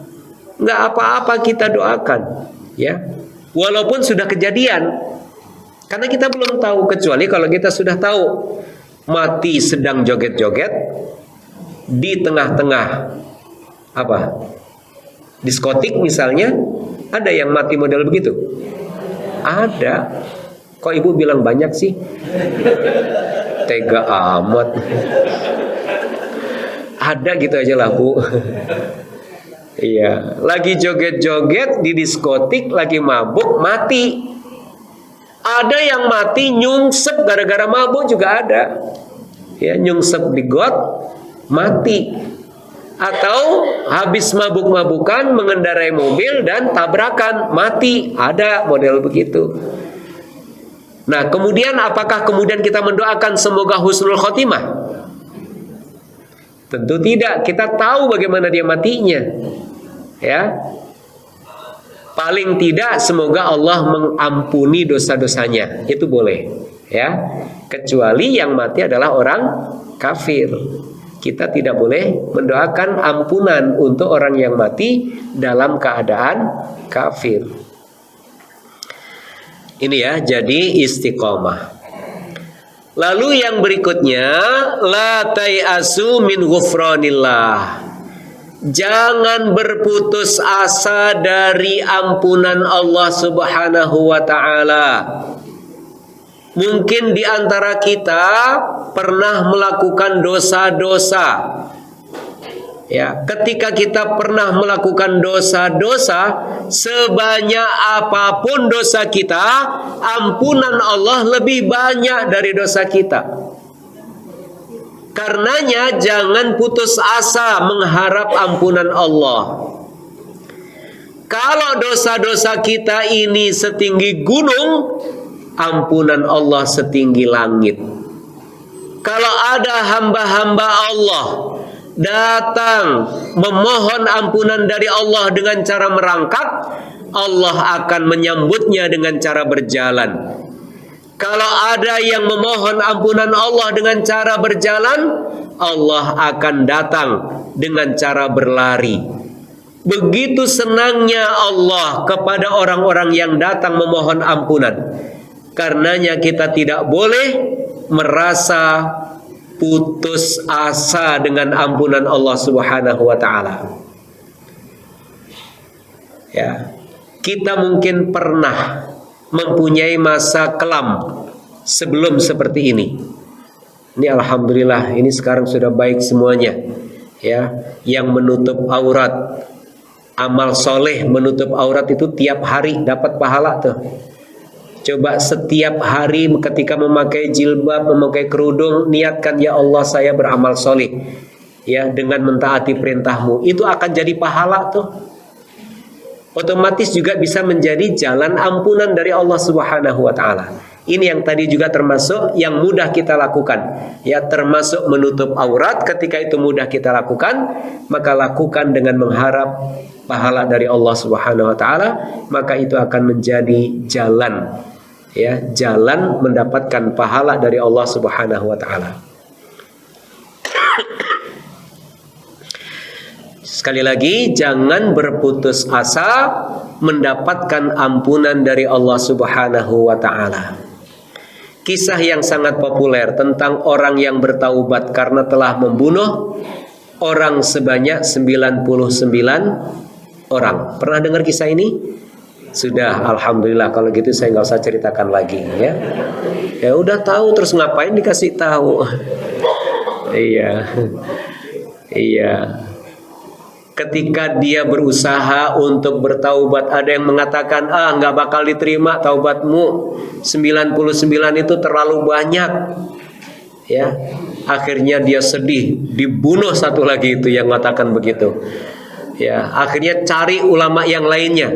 Nggak apa-apa kita doakan, ya. Walaupun sudah kejadian. Karena kita belum tahu, kecuali kalau kita sudah tahu mati sedang joget-joget di tengah-tengah diskotik misalnya. Ada yang mati model begitu? Ada. Kok ibu bilang banyak sih? Tega amat. Ada gitu aja lah bu. Iya, lagi joget-joget di diskotik, lagi mabuk, mati. Ada yang mati nyungsep gara-gara mabuk juga ada. Ya, nyungsep di got, mati. Atau habis mabuk-mabukan mengendarai mobil dan tabrakan, mati. Ada model begitu. Nah, kemudian apakah kemudian kita mendoakan semoga husnul khotimah? Tentu tidak. Kita tahu bagaimana dia matinya. Ya, paling tidak semoga Allah mengampuni dosa-dosanya, itu boleh, ya. Kecuali yang mati adalah orang kafir, kita tidak boleh mendoakan ampunan untuk orang yang mati dalam keadaan kafir. Ini ya, jadi istiqomah. Lalu yang berikutnya, la tai'asu min ghufranillah. Jangan berputus asa dari ampunan Allah Subhanahu wa ta'ala. Mungkin di antara kita pernah melakukan dosa-dosa. Ya, ketika kita pernah melakukan dosa-dosa, sebanyak apapun dosa kita, ampunan Allah lebih banyak dari dosa kita. Karenanya jangan putus asa mengharap ampunan Allah. Kalau dosa-dosa kita ini setinggi gunung, ampunan Allah setinggi langit. Kalau ada hamba-hamba Allah datang memohon ampunan dari Allah dengan cara merangkak, Allah akan menyambutnya dengan cara berjalan. Kalau ada yang memohon ampunan Allah dengan cara berjalan, Allah akan datang dengan cara berlari. Begitu senangnya Allah kepada orang-orang yang datang memohon ampunan. Karenanya kita tidak boleh merasa putus asa dengan ampunan Allah Subhanahu wa ta'ala. Ya, kita mungkin pernah mempunyai masa kelam sebelum seperti ini. Ini alhamdulillah, ini sekarang sudah baik semuanya. Ya, yang menutup aurat, amal soleh menutup aurat itu tiap hari dapat pahala tuh. Coba setiap hari ketika memakai jilbab, memakai kerudung, niatkan, ya Allah saya beramal soleh, ya, dengan mentaati perintahmu, itu akan jadi pahala tuh. Otomatis juga bisa menjadi jalan ampunan dari Allah Subhanahu wa ta'ala. Ini yang tadi juga termasuk yang mudah kita lakukan. Ya, termasuk menutup aurat, ketika itu mudah kita lakukan, maka lakukan dengan mengharap pahala dari Allah Subhanahu wa ta'ala, maka itu akan menjadi jalan, ya, jalan mendapatkan pahala dari Allah Subhanahu wa ta'ala. Sekali lagi, jangan berputus asa mendapatkan ampunan dari Allah Subhanahu wa ta'ala. Kisah yang sangat populer tentang orang yang bertaubat karena telah membunuh orang sebanyak 99 orang. Pernah dengar kisah ini? Sudah, alhamdulillah. Kalau gitu saya nggak usah ceritakan lagi, ya. Ya udah tahu, terus ngapain dikasih tahu? Iya, iya. Ketika dia berusaha untuk bertaubat, ada yang mengatakan, nggak bakal diterima taubatmu, 99 itu terlalu banyak. Ya, akhirnya dia sedih, dibunuh satu lagi itu yang mengatakan begitu. Ya, akhirnya cari ulama yang lainnya.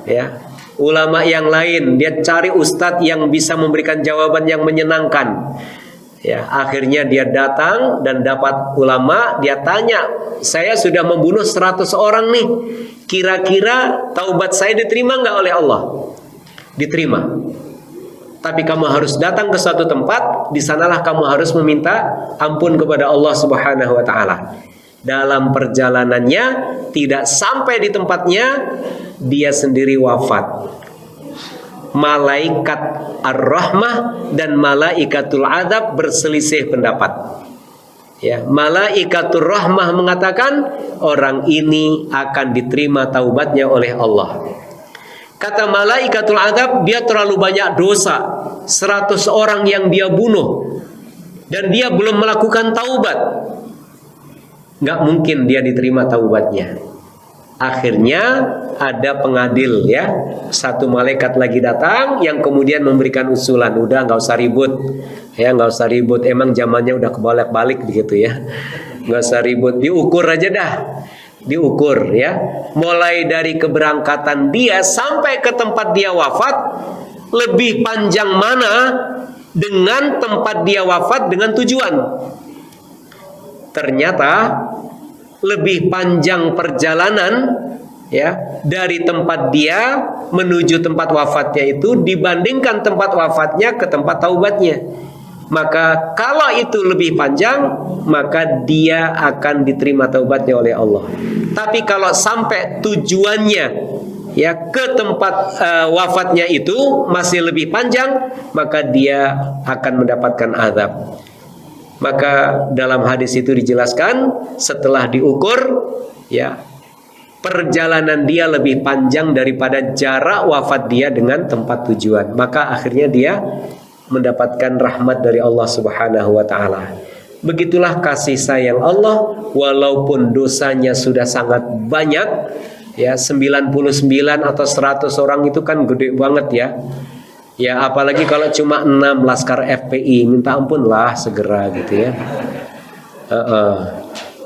Ya, ulama yang lain, dia cari ustadz yang bisa memberikan jawaban yang menyenangkan. Ya, akhirnya dia datang dan dapat ulama, dia tanya, saya sudah membunuh 100 orang nih, kira-kira taubat saya diterima nggak oleh Allah? Diterima. Tapi kamu harus datang ke suatu tempat, di sanalah kamu harus meminta ampun kepada Allah Subhanahu wa ta'ala. Dalam perjalanannya, tidak sampai di tempatnya, dia sendiri wafat. Malaikat ar-rahmah dan malaikatul adab berselisih pendapat. Ya, malaikatul rahmah mengatakan orang ini akan diterima taubatnya oleh Allah. Kata malaikatul adab, dia terlalu banyak dosa, 100 orang yang dia bunuh, dan dia belum melakukan taubat, nggak mungkin dia diterima taubatnya. Akhirnya ada pengadil ya. Satu malaikat lagi datang yang kemudian memberikan usulan, udah nggak usah ribut. Ya nggak usah ribut, emang zamannya udah kebalik-balik begitu ya. Nggak usah ribut, diukur aja dah. Diukur ya. Mulai dari keberangkatan dia sampai ke tempat dia wafat, lebih panjang mana dengan tempat dia wafat dengan tujuan. Ternyata lebih panjang perjalanan ya dari tempat dia menuju tempat wafatnya itu dibandingkan tempat wafatnya ke tempat taubatnya. Maka kalau itu lebih panjang, maka dia akan diterima taubatnya oleh Allah. Tapi kalau sampai tujuannya ya ke tempat wafatnya itu masih lebih panjang, maka dia akan mendapatkan azab. Maka dalam hadis itu dijelaskan setelah diukur ya perjalanan dia lebih panjang daripada jarak wafat dia dengan tempat tujuan. Maka akhirnya dia mendapatkan rahmat dari Allah Subhanahu wa taala. Begitulah kasih sayang Allah, walaupun dosanya sudah sangat banyak ya, 99 atau 100 orang itu kan gede banget ya. Ya apalagi kalau cuma 6 laskar FPI, minta ampun lah segera gitu ya.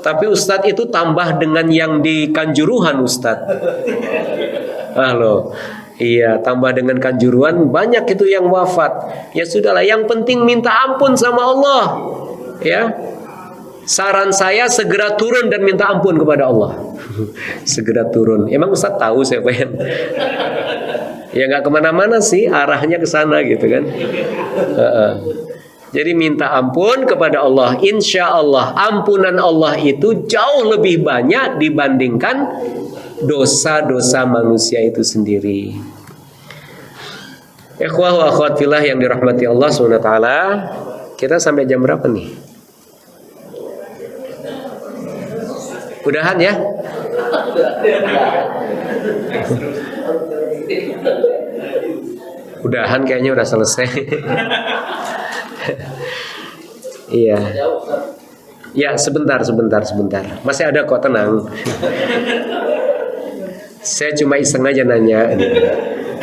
Tapi Ustadz itu tambah dengan yang di Kanjuruhan Ustadz. Halo. Iya, tambah dengan Kanjuruhan banyak itu yang wafat. Ya sudahlah, yang penting minta ampun sama Allah. Ya. Saran saya segera turun dan minta ampun kepada Allah. Segera turun. Emang Ustadz tahu siapa yang ya nggak kemana-mana sih, arahnya ke sana gitu kan. Jadi minta ampun kepada Allah. Insya Allah ampunan Allah itu jauh lebih banyak dibandingkan dosa-dosa manusia itu sendiri. Ikhwah wa akhwat fillah yang dirahmati Allah SWT. Kita sampai jam berapa nih? Udahan ya? Udahan kayaknya udah selesai. Iya. Ya sebentar. Masih ada kok, tenang. Saya cuma iseng aja nanya.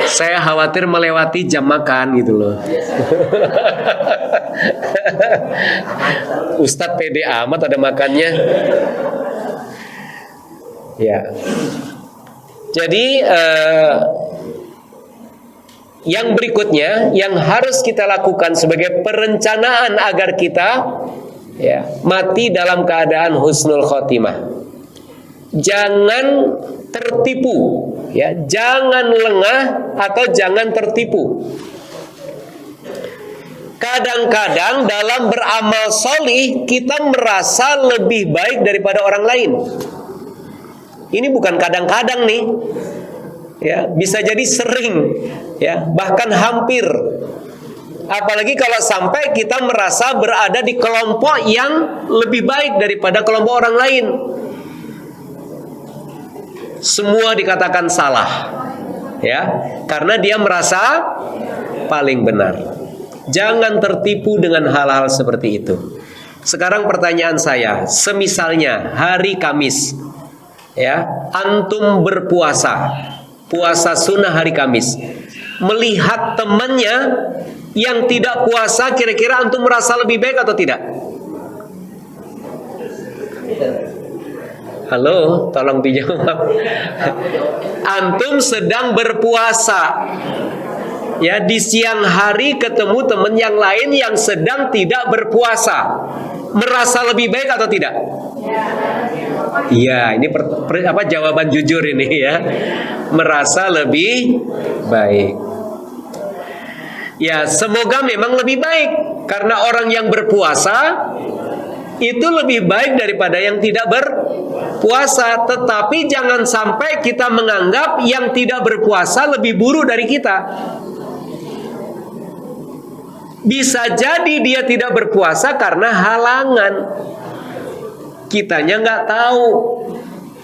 Saya khawatir melewati jam makan gitu loh. Ustadz pede amat ada makannya. Ya. Jadi yang berikutnya yang harus kita lakukan sebagai perencanaan agar kita ya mati dalam keadaan husnul khotimah. Jangan tertipu, ya, jangan lengah atau jangan tertipu. Kadang-kadang dalam beramal solih kita merasa lebih baik daripada orang lain. Ini bukan kadang-kadang nih, ya, bisa jadi sering, ya, bahkan hampir. Apalagi kalau sampai kita merasa berada di kelompok yang lebih baik daripada kelompok orang lain. Semua dikatakan salah, ya, karena dia merasa paling benar. Jangan tertipu dengan hal-hal seperti itu. Sekarang pertanyaan saya, semisalnya hari Kamis, ya, antum berpuasa, puasa sunnah hari Kamis, melihat temannya yang tidak puasa, kira-kira antum merasa lebih baik atau tidak? Halo, tolong dijawab. Antum sedang berpuasa, ya, di siang hari ketemu teman yang lain yang sedang tidak berpuasa, merasa lebih baik atau tidak? Iya, ini jawaban jujur ini ya. Merasa lebih baik. Ya, semoga memang lebih baik, karena orang yang berpuasa itu lebih baik daripada yang tidak berpuasa. Tetapi jangan sampai kita menganggap yang tidak berpuasa lebih buruk dari kita. Bisa jadi dia tidak berpuasa karena halangan. Kitanya nggak tahu,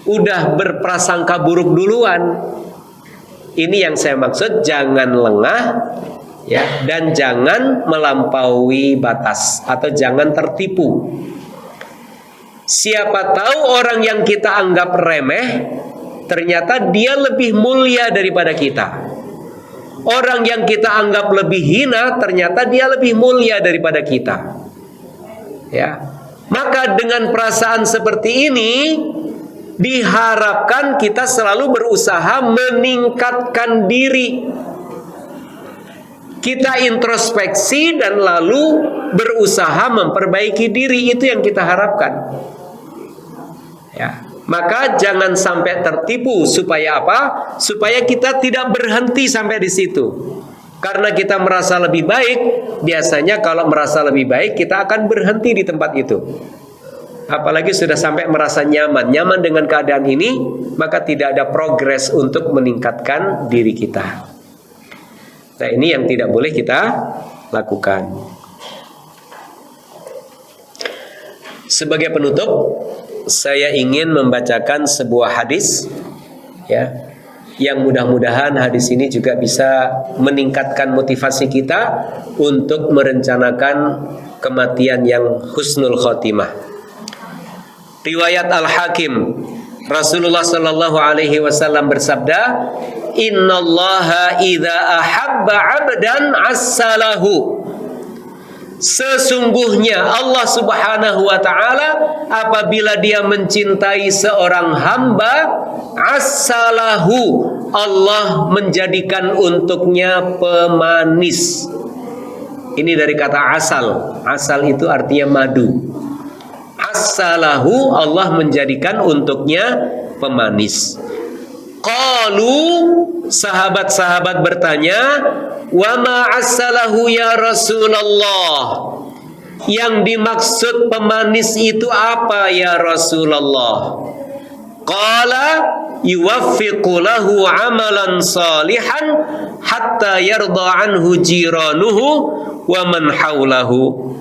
udah berprasangka buruk duluan. Ini yang saya maksud, jangan lengah, ya, dan jangan melampaui batas atau jangan tertipu. Siapa tahu orang yang kita anggap remeh ternyata dia lebih mulia daripada kita. Orang yang kita anggap lebih hina, ternyata dia lebih mulia daripada kita. Ya, maka dengan perasaan seperti ini, diharapkan kita selalu berusaha meningkatkan diri. Kita introspeksi dan lalu berusaha memperbaiki diri, itu yang kita harapkan. Ya. Maka jangan sampai tertipu. Supaya apa? Supaya kita tidak berhenti sampai di situ. Karena kita merasa lebih baik, biasanya kalau merasa lebih baik kita akan berhenti di tempat itu. Apalagi sudah sampai merasa nyaman dengan keadaan ini, maka tidak ada progres untuk meningkatkan diri kita. Nah, ini yang tidak boleh kita lakukan. Sebagai penutup, saya ingin membacakan sebuah hadis, ya, yang mudah-mudahan hadis ini juga bisa meningkatkan motivasi kita untuk merencanakan kematian yang husnul khotimah. Riwayat Al-Hakim, Rasulullah Shallallahu Alaihi Wasallam bersabda, Innallaha idza ahabba 'abdan assalahu. Sesungguhnya Allah Subhanahu wa ta'ala apabila dia mencintai seorang hamba, assalahu, Allah menjadikan untuknya pemanis. Ini dari kata asal. Asal itu artinya madu. Assalahu, Allah menjadikan untuknya pemanis. Qalu, sahabat-sahabat bertanya, wa ma assalahu ya Rasulullah. Yang dimaksud pemanis itu apa ya Rasulullah? Qala yuwaffiqu lahu amalan salihan hatta yarda anhu jiranuhu wa man haulahu.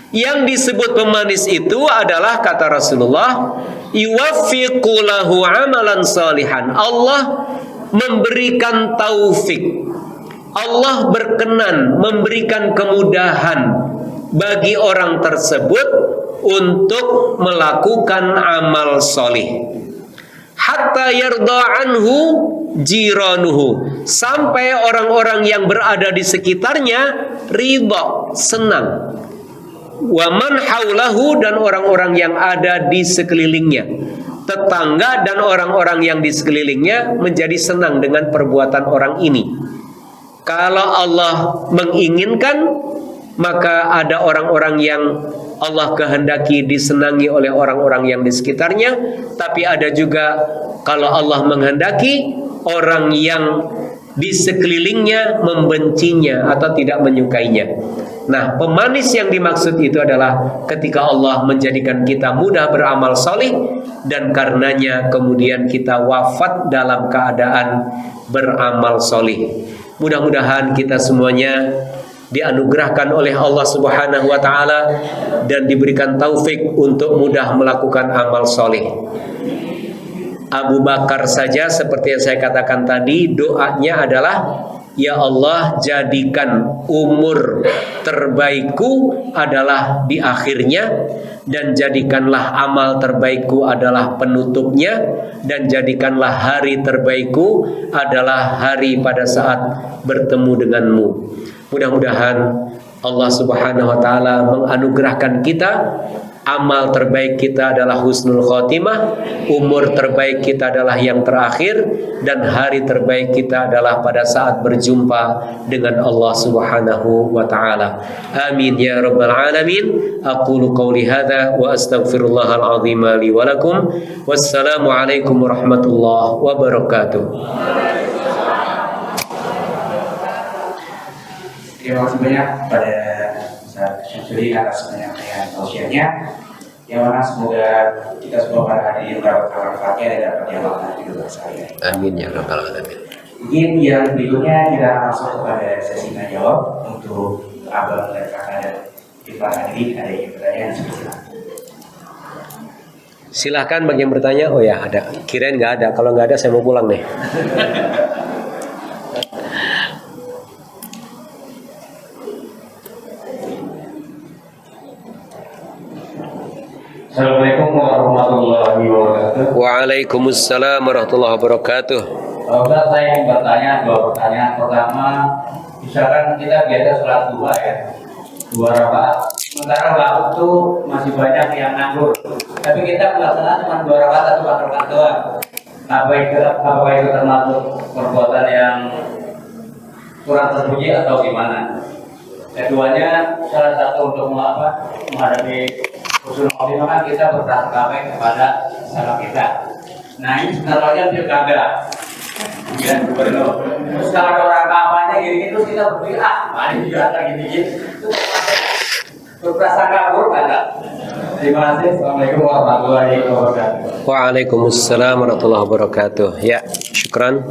Yang disebut pemanis itu adalah, kata Rasulullah, yuwaffiqu lahu amalan salihan. Allah memberikan taufik, Allah berkenan memberikan kemudahan bagi orang tersebut untuk melakukan amal solih. Hatta yarda anhu jiranuhu, sampai orang-orang yang berada di sekitarnya ridha, senang. Wa man haulahu, dan orang-orang yang ada di sekelilingnya, tetangga dan orang-orang yang di sekelilingnya menjadi senang dengan perbuatan orang ini. Kalau Allah menginginkan, maka ada orang-orang yang Allah kehendaki disenangi oleh orang-orang yang di sekitarnya. Tapi ada juga kalau Allah menghendaki, orang yang di sekelilingnya membencinya atau tidak menyukainya. Nah, pemanis yang dimaksud itu adalah ketika Allah menjadikan kita mudah beramal solih, dan karenanya kemudian kita wafat dalam keadaan beramal solih. Mudah-mudahan kita semuanya dianugerahkan oleh Allah Subhanahu wa ta'ala dan diberikan taufik untuk mudah melakukan amal solih. Abu Bakar saja seperti yang saya katakan tadi, doanya adalah, ya Allah, jadikan umur terbaikku adalah di akhirnya, dan jadikanlah amal terbaikku adalah penutupnya, dan jadikanlah hari terbaikku adalah hari pada saat bertemu denganmu. Mudah-mudahan Allah Subhanahu wa ta'ala menganugerahkan kita, amal terbaik kita adalah husnul khotimah, umur terbaik kita adalah yang terakhir, dan hari terbaik kita adalah pada saat berjumpa dengan Allah Subhanahu wa ta'ala. Amin ya rabbal alamin. Aqulu qawli hadza wa astaghfirullahal azim li wa lakum. Wassalamu alaikum warahmatullahi wabarakatuh. Terima kasih banyak pada Ustaz Syamsuddin atas penyampaian tausiahnya, yang mana semoga kita semua para hadirin dapat manfaatnya dan dapat diamalkan di luar saya. Amin ya rabbal alamin. Mungkin yang berikutnya kita masuk kepada sesi tanya jawab untuk abang dan kakak dan para hadirin. Ada yang bertanya, Silahkan bagi yang bertanya. Oh ya, ada. Kirain nggak ada. Kalau nggak ada saya mau pulang nih. Assalamualaikum warahmatullahi wabarakatuh. Waalaikumsalam warahmatullahi wabarakatuh. Ustaz, saya ingin bertanya dua pertanyaan. Pertama, misalkan kita biasa sholat duha ya, 2 rakaat. Sementara waktu itu masih banyak yang nganggur, tapi kita pelaksanaan cuma 2 rakaat atau 4 rakaat doang. Apakah itu termasuk perbuatan yang kurang terpuji atau gimana? Keduanya, salah satu untuk menghadapi usul khotimah kan kita berprasangka baik kepada sama kita. Nah ini sebentar lagi pilkada. Ya, terus kalau ada orang kampanye gini-gini terus kita berpikir ini juga ada gini-gini. Berprasangka buruk ada. Terima kasih. Assalamualaikum warahmatullahi wabarakatuh. Waalaikumsalam warahmatullahi wabarakatuh. Ya, syukran.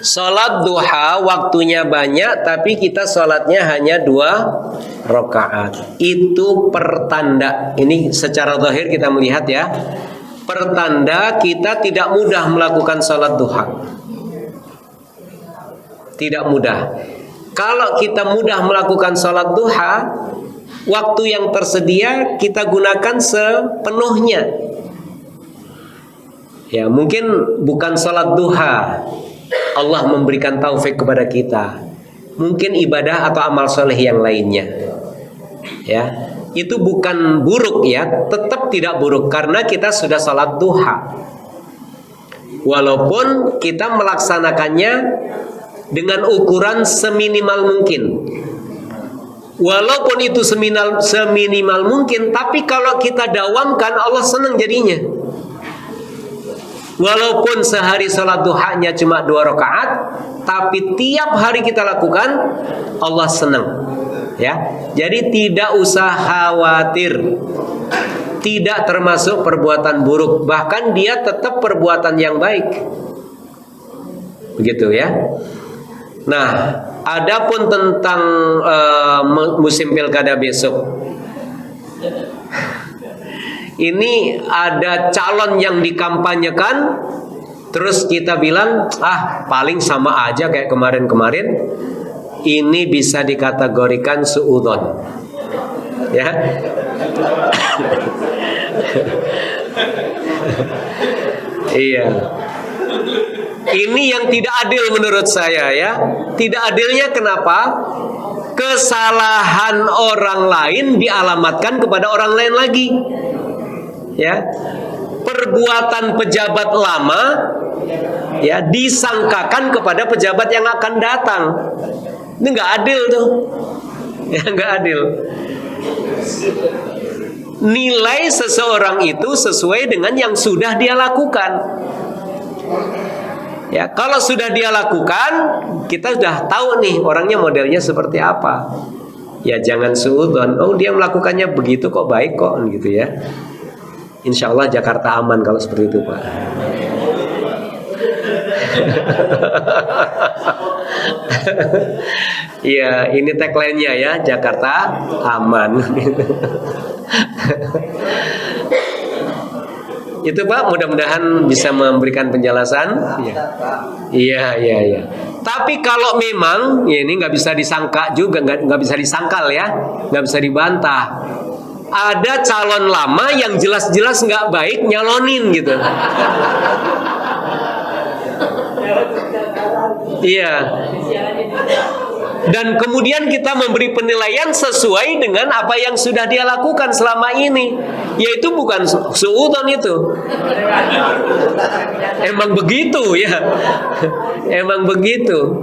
Salat duha waktunya banyak tapi kita salatnya hanya 2 rakaat. Itu pertanda. Ini secara zahir kita melihat ya. Pertanda kita tidak mudah melakukan salat duha. Tidak mudah. Kalau kita mudah melakukan salat duha, waktu yang tersedia kita gunakan sepenuhnya. Ya, mungkin bukan salat duha Allah memberikan taufik kepada kita. Mungkin ibadah atau amal soleh yang lainnya. Ya, itu bukan buruk ya, tetap tidak buruk karena kita sudah salat duha. Walaupun kita melaksanakannya dengan ukuran seminimal mungkin. Walaupun itu seminimal mungkin, tapi kalau kita dawamkan Allah senang jadinya. Walaupun sehari salat duhanya cuma 2 rakaat, tapi tiap hari kita lakukan, Allah senang. Ya, jadi tidak usah khawatir. Tidak termasuk perbuatan buruk, bahkan dia tetap perbuatan yang baik. Begitu ya. Nah, adapun tentang musim pilkada besok. Ini ada calon yang dikampanyekan, terus kita bilang, paling sama aja kayak kemarin-kemarin. Ini bisa dikategorikan suudzon. Ya. Iya. Ini yang tidak adil menurut saya ya. Tidak adilnya kenapa? Kesalahan orang lain dialamatkan kepada orang lain lagi. Ya, perbuatan pejabat lama ya disangkakan kepada pejabat yang akan datang. Ini nggak adil tuh, ya nggak adil. Nilai seseorang itu sesuai dengan yang sudah dia lakukan. Ya, kalau sudah dia lakukan, kita sudah tahu nih orangnya modelnya seperti apa. Ya jangan suudzon. Oh dia melakukannya begitu kok baik kok gitu ya. Insya Allah Jakarta aman kalau seperti itu Pak. Iya, ini tagline-nya ya, Jakarta aman. Itu Pak, mudah-mudahan bisa memberikan penjelasan. Iya. Tapi kalau memang ya ini nggak bisa disangka juga, nggak bisa disangkal ya, nggak bisa dibantah. Ada calon lama yang jelas-jelas nggak baik nyalonin gitu. Iya. Dan kemudian kita memberi penilaian sesuai dengan apa yang sudah dia lakukan selama ini. Yaitu bukan suudzon itu. Emang begitu ya. Emang begitu.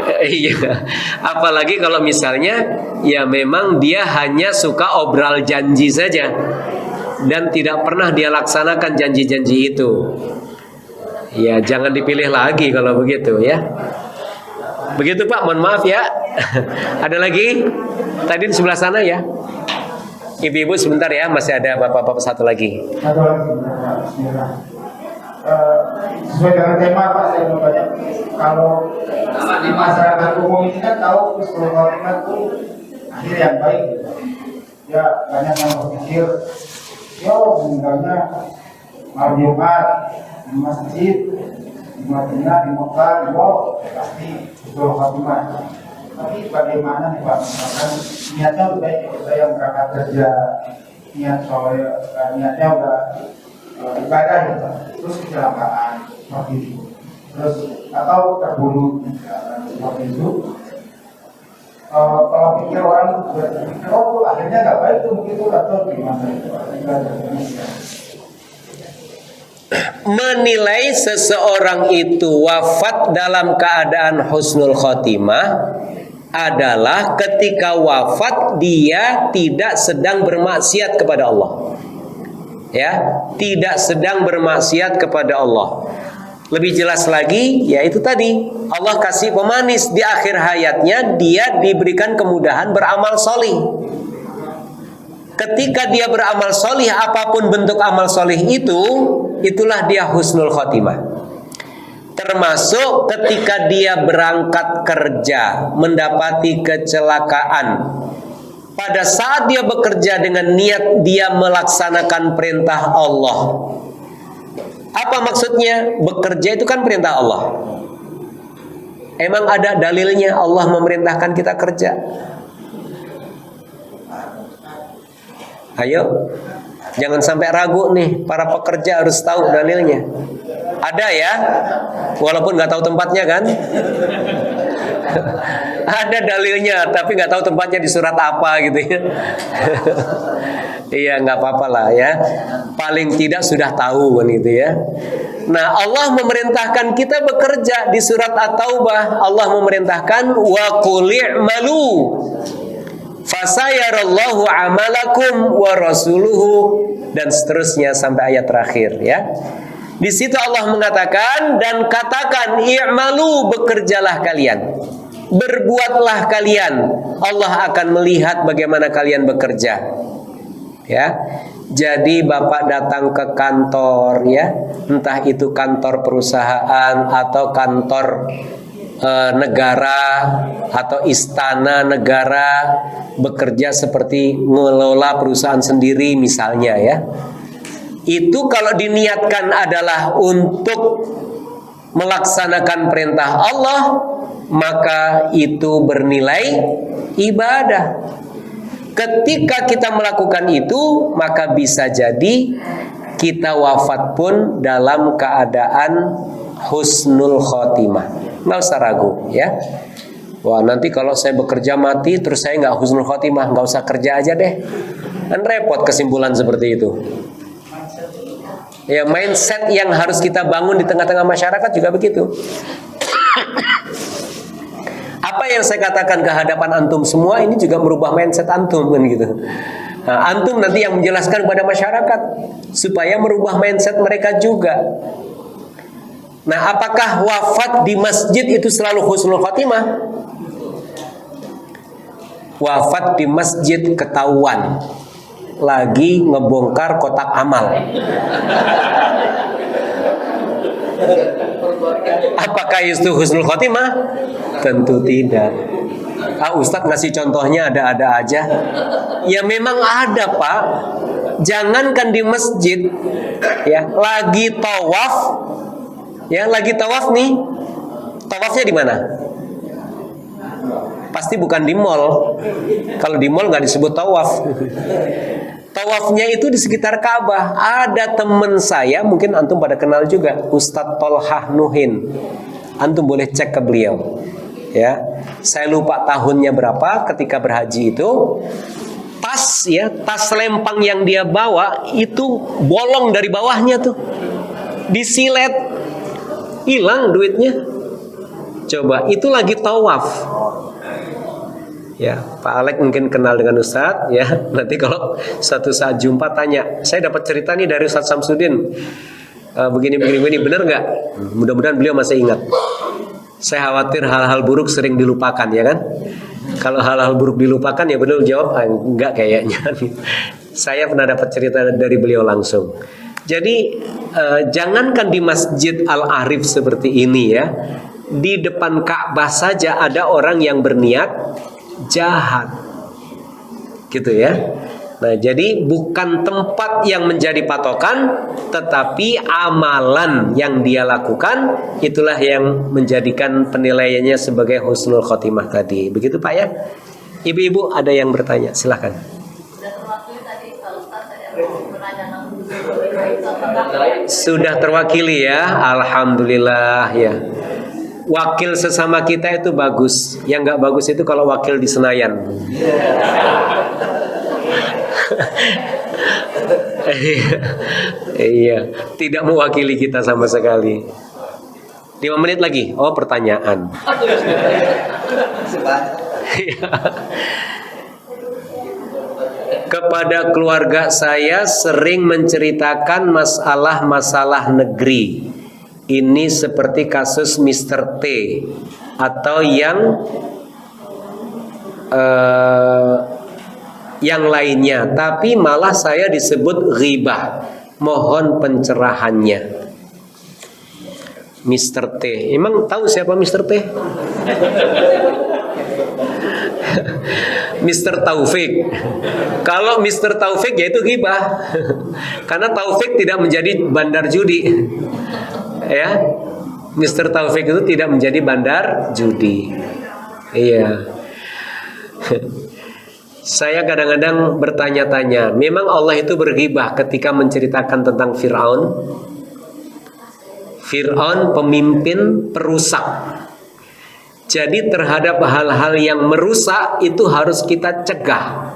Iya, apalagi kalau misalnya ya memang dia hanya suka obral janji saja dan tidak pernah dia laksanakan janji-janji itu. Ya jangan dipilih lagi kalau begitu ya. Begitu Pak, mohon maaf ya. Ada lagi? Tadi di sebelah sana ya. Ibu-ibu sebentar ya, masih ada bapak-bapak satu lagi. Sesuai dengan tema Pak, saya mau tanya, kalau di masyarakat umum ini kan tahu Husnul Khotimah itu akhir yang baik, ya banyak yang berpikir, meninggalnya malam Jumat di masjid, di Madinah, di Mekah, pasti Husnul Khotimah. Tapi bagaimana nih Pak, misalkan niatnya udah baik, kita yang berangkat kerja, niatnya udah ibadah ya Pak, terus kecelakaan seperti itu, terus atau terbunuh seperti itu. Kalau pikir orang berpikir, oh akhirnya nggak baik tuh begitu atau gimana itu? Menilai seseorang itu wafat dalam keadaan husnul khotimah adalah ketika wafat dia tidak sedang bermaksiat kepada Allah. Ya, tidak sedang bermaksiat kepada Allah. Lebih jelas lagi, yaitu tadi Allah kasih pemanis di akhir hayatnya, dia diberikan kemudahan beramal solih. Ketika dia beramal solih, apapun bentuk amal solih itu, itulah dia husnul khotimah. Termasuk ketika dia berangkat kerja, mendapati kecelakaan. Pada saat dia bekerja dengan niat dia melaksanakan perintah Allah. Apa maksudnya? Bekerja itu kan perintah Allah. Emang ada dalilnya Allah memerintahkan kita kerja? Ayo, jangan sampai ragu nih, para pekerja harus tahu dalilnya. Ada ya, walaupun nggak tahu tempatnya kan? Ada dalilnya, tapi nggak tahu tempatnya di surat apa gitu ya. Iya, nggak apa-apa lah ya. Paling tidak sudah tahu kan gitu ya. Nah, Allah memerintahkan kita bekerja di surat At-Taubah. Allah memerintahkan wa qul i'malu fasayarallahu amalakum wa rasuluhu, dan seterusnya sampai ayat terakhir ya. Di situ Allah mengatakan, dan katakan i'malu, bekerjalah kalian, berbuatlah kalian, Allah akan melihat bagaimana kalian bekerja. Ya. Jadi Bapak datang ke kantor ya, entah itu kantor perusahaan atau kantor negara atau istana negara, bekerja seperti mengelola perusahaan sendiri misalnya ya. Itu kalau diniatkan adalah untuk melaksanakan perintah Allah, maka itu bernilai ibadah. Ketika kita melakukan itu, maka bisa jadi kita wafat pun dalam keadaan husnul khotimah. Nggak usah ragu ya. Wah, nanti kalau saya bekerja mati terus saya nggak husnul khotimah, nggak usah kerja aja deh. Kan repot kesimpulan seperti itu. Ya, mindset yang harus kita bangun di tengah-tengah masyarakat juga begitu. Apa yang saya katakan ke hadapan antum semua ini juga merubah mindset antum kan gitu. Nah, antum nanti yang menjelaskan kepada masyarakat supaya merubah mindset mereka juga. Nah, apakah wafat di masjid itu selalu husnul khotimah? Wafat di masjid ketahuan lagi ngebongkar kotak amal. Apakah itu husnul khotimah? Tentu tidak. Ustadz ngasih contohnya ada-ada aja. Ya memang ada Pak. Jangankan di masjid, ya lagi tawaf, ya lagi tawaf nih. Tawafnya di mana? Pasti bukan di mall. Kalau di mall nggak disebut tawaf. Tawafnya itu di sekitar Ka'bah. Ada teman saya, mungkin antum pada kenal juga, Ustadz Tolhah Nuhin. Antum boleh cek ke beliau. Ya, saya lupa tahunnya berapa ketika berhaji itu. Tas ya, tas lempang yang dia bawa itu bolong dari bawahnya tuh. Disilet. Hilang duitnya. Coba, itu lagi tawaf. Ya, Pak Alek mungkin kenal dengan Ustadz ya. Nanti kalau suatu saat jumpa tanya, saya dapat cerita nih dari Ustadz Samsudin. Begini benar nggak? Mudah-mudahan beliau masih ingat. Saya khawatir hal-hal buruk sering dilupakan ya kan? Kalau hal-hal buruk dilupakan ya beliau jawab enggak kayaknya. Saya pernah dapat cerita dari beliau langsung. Jadi jangankan di Masjid Al-Arif seperti ini ya, di depan Ka'bah saja ada orang yang berniat jahat, gitu ya. Nah, jadi bukan tempat yang menjadi patokan, tetapi amalan yang dia lakukan itulah yang menjadikan penilaiannya sebagai husnul khotimah tadi. Begitu Pak ya? Ibu-ibu ada yang bertanya, silahkan. Sudah terwakili ya, alhamdulillah ya. Wakil sesama kita itu bagus. Yang nggak bagus itu kalau wakil di Senayan. Iya, tidak mewakili kita sama sekali. 5 menit lagi. Oh, pertanyaan. Kepada keluarga saya sering menceritakan masalah-masalah negeri. Ini seperti kasus Mr. T atau yang lainnya, tapi malah saya disebut ghibah. Mohon pencerahannya. Mr. T, emang tahu siapa Mr. T? Mr. Taufik. Kalau Mr. Taufik yaitu ghibah. Karena Taufik tidak menjadi bandar judi. Ya, Mr. Taufik itu tidak menjadi bandar judi. Iya. Saya kadang-kadang bertanya-tanya, memang Allah itu berghibah ketika menceritakan tentang Fir'aun? Fir'aun pemimpin perusak. Jadi terhadap hal-hal yang merusak itu harus kita cegah.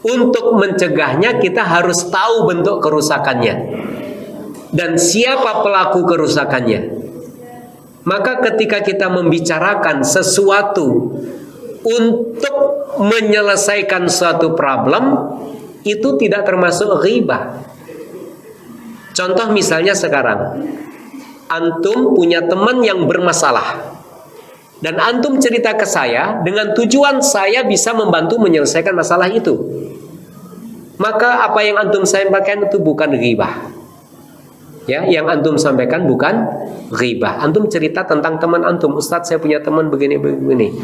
Untuk mencegahnya kita harus tahu bentuk kerusakannya dan siapa pelaku kerusakannya. Maka ketika kita membicarakan sesuatu untuk menyelesaikan suatu problem, itu tidak termasuk ghibah. Contoh misalnya sekarang, antum punya teman yang bermasalah dan antum cerita ke saya dengan tujuan saya bisa membantu menyelesaikan masalah itu. Maka apa yang antum sampaikan itu bukan ghibah. Ya, yang antum sampaikan bukan ghibah. Antum cerita tentang teman antum. Ustadz, saya punya teman begini-begini.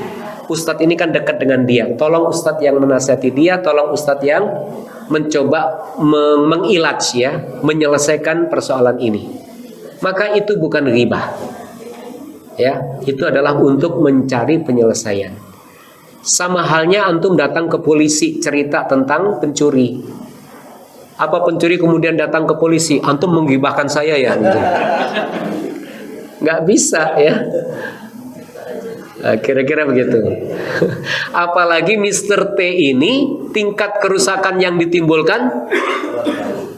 Ustadz ini kan dekat dengan dia. Tolong Ustadz yang menasihati dia. Tolong Ustadz yang mencoba mengilaj ya, menyelesaikan persoalan ini. Maka itu bukan ghibah. Ya, itu adalah untuk mencari penyelesaian. Sama halnya antum datang ke polisi cerita tentang pencuri. Apa pencuri kemudian datang ke polisi, antum menggibahkan saya ya? Gitu. Nggak bisa ya. Nah, kira-kira begitu. Apalagi Mr. T ini tingkat kerusakan yang ditimbulkan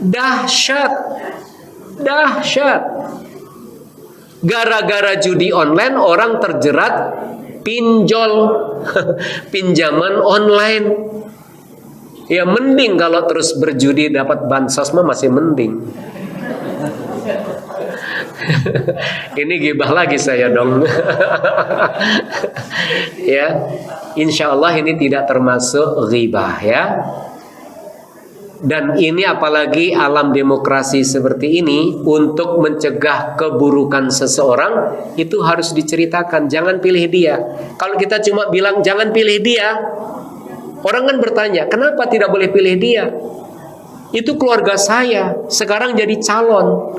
dahsyat. Dahsyat. Gara-gara judi online orang terjerat pinjol, pinjaman online. Ya mending kalau terus berjudi dapat bansos mah masih mending. Ini ghibah lagi saya dong. Ya, insya Allah ini tidak termasuk ghibah ya. Dan ini apalagi alam demokrasi seperti ini, untuk mencegah keburukan seseorang itu harus diceritakan. Jangan pilih dia. Kalau kita cuma bilang jangan pilih dia, orang kan bertanya, kenapa tidak boleh pilih dia? Itu keluarga saya, sekarang jadi calon.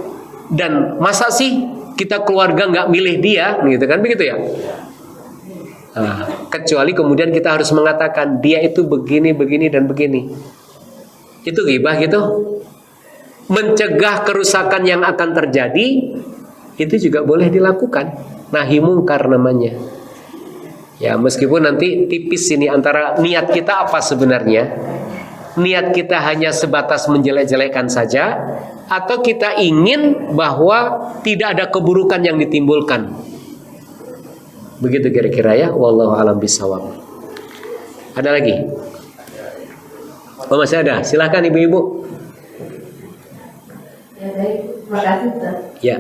Dan masa sih kita keluarga nggak milih dia, gitu kan, begitu ya? Nah, kecuali kemudian kita harus mengatakan dia itu begini, begini dan begini. Itu ghibah gitu. Mencegah kerusakan yang akan terjadi itu juga boleh dilakukan. Nahi mungkar namanya. Ya, meskipun nanti tipis ini antara niat kita apa sebenarnya. Niat kita hanya sebatas menjelek-jelekan saja, atau kita ingin bahwa tidak ada keburukan yang ditimbulkan. Begitu kira-kira ya. Wallahu a'lam bishawab. Ada lagi? Oh, masih ada. Silahkan ibu-ibu. Ya, baik. Terima kasih, Ustaz. Ya.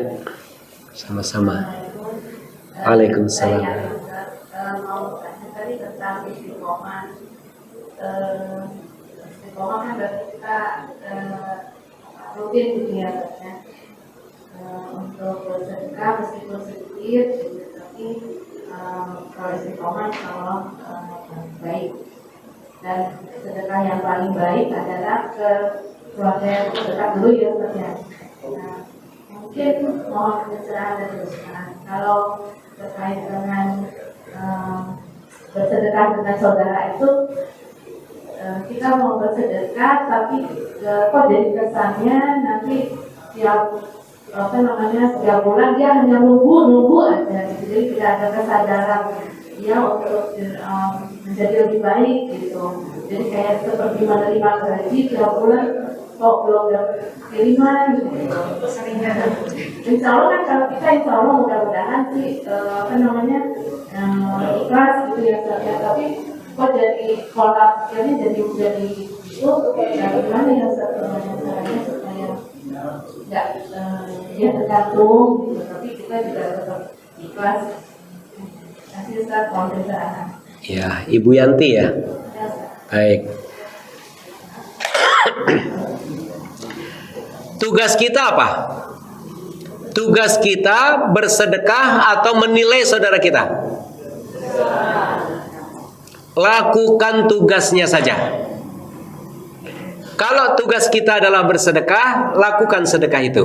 Sama-sama. Waalaikumsalam. Mau tanya tadi tentang istiqomah. Istiqomah kan berarti kita rutin gitu ya, untuk bersedekah meskipun sedikit, tapi kalau istiqomah insya Allah baik. Dan sedekah yang paling baik adalah ke keluarga yang terdekat dulu ya Ustaz ya. Nah, mungkin mohon pencerahan dari Ustaz kalau terkait dengan bersedekah dengan saudara itu, kita mau bersedekah tapi kok jadi kesannya nanti tiap setiap bulan dia hanya nunggu aja gitu. Jadi tidak ada kesadaran dia untuk menjadi lebih baik gitu. Jadi kayak seperti menerima gaji tiap bulan kok belum dapat kiriman gitu. Insya Allah kan kalau kita insya Allah mudah-mudahan sih ikhlas gitu ya, tapi kok jadi pola pikirnya jadi itu gimana ya caranya supaya nggak dia tergantung gitu, tapi kita juga tetap ikhlas. Kasih Ustaz pencerahan. Ya, Ibu Yanti ya. Baik. Tugas kita apa? Tugas kita bersedekah atau menilai saudara kita? Lakukan tugasnya saja. Kalau tugas kita adalah bersedekah, lakukan sedekah itu.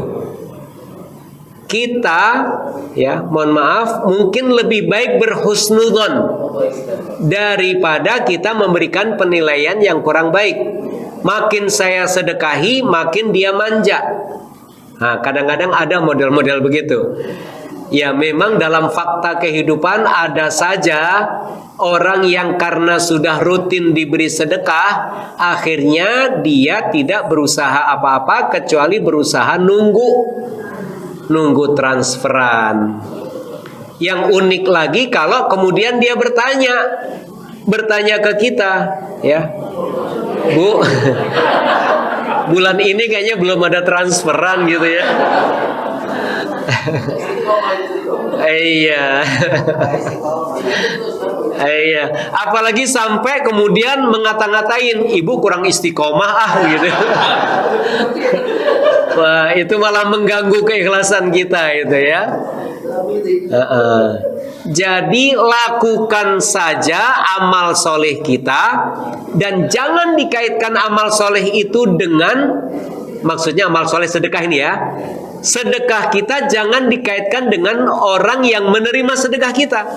Kita, ya, mohon maaf, mungkin lebih baik berhusnudzon daripada kita memberikan penilaian yang kurang baik. Makin saya sedekahi, makin dia manja. Nah, kadang-kadang ada model-model begitu. Ya, memang dalam fakta kehidupan ada saja orang yang karena sudah rutin diberi sedekah, akhirnya dia tidak berusaha apa-apa kecuali berusaha nunggu transferan. Yang unik lagi kalau kemudian dia bertanya ke kita, ya, Bu, bulan ini kayaknya belum ada transferan gitu ya. Iya. Iya, apalagi sampai kemudian ngata-ngatain ibu kurang istiqomah gitu. Wah, itu malah mengganggu keikhlasan kita itu ya. Jadi lakukan saja amal soleh kita dan jangan dikaitkan amal soleh itu dengan, maksudnya amal soleh sedekah ini ya. Sedekah kita jangan dikaitkan dengan orang yang menerima sedekah kita.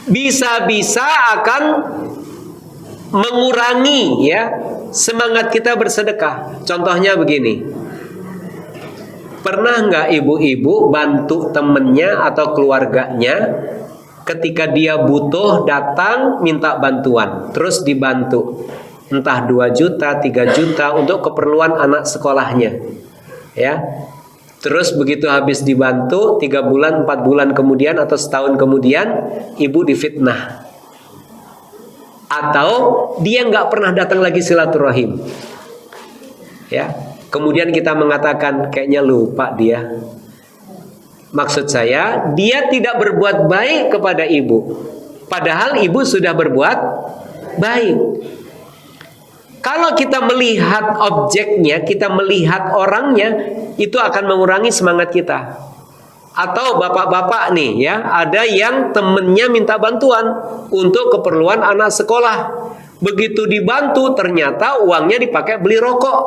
Bisa-bisa akan mengurangi ya semangat kita bersedekah. Contohnya begini. Pernah nggak ibu-ibu bantu temennya atau keluarganya ketika dia butuh datang minta bantuan, terus dibantu entah 2 juta, 3 juta untuk keperluan anak sekolahnya, ya. Terus begitu habis dibantu 3 bulan, 4 bulan kemudian atau setahun kemudian ibu difitnah, atau dia nggak pernah datang lagi silaturahim, ya. Kemudian kita mengatakan kayaknya lupa dia. Maksud saya, dia tidak berbuat baik kepada ibu, padahal ibu sudah berbuat baik. Kalau kita melihat objeknya, kita melihat orangnya, itu akan mengurangi semangat kita. Atau bapak-bapak nih ya, ada yang temennya minta bantuan untuk keperluan anak sekolah. Begitu dibantu, ternyata uangnya dipakai beli rokok.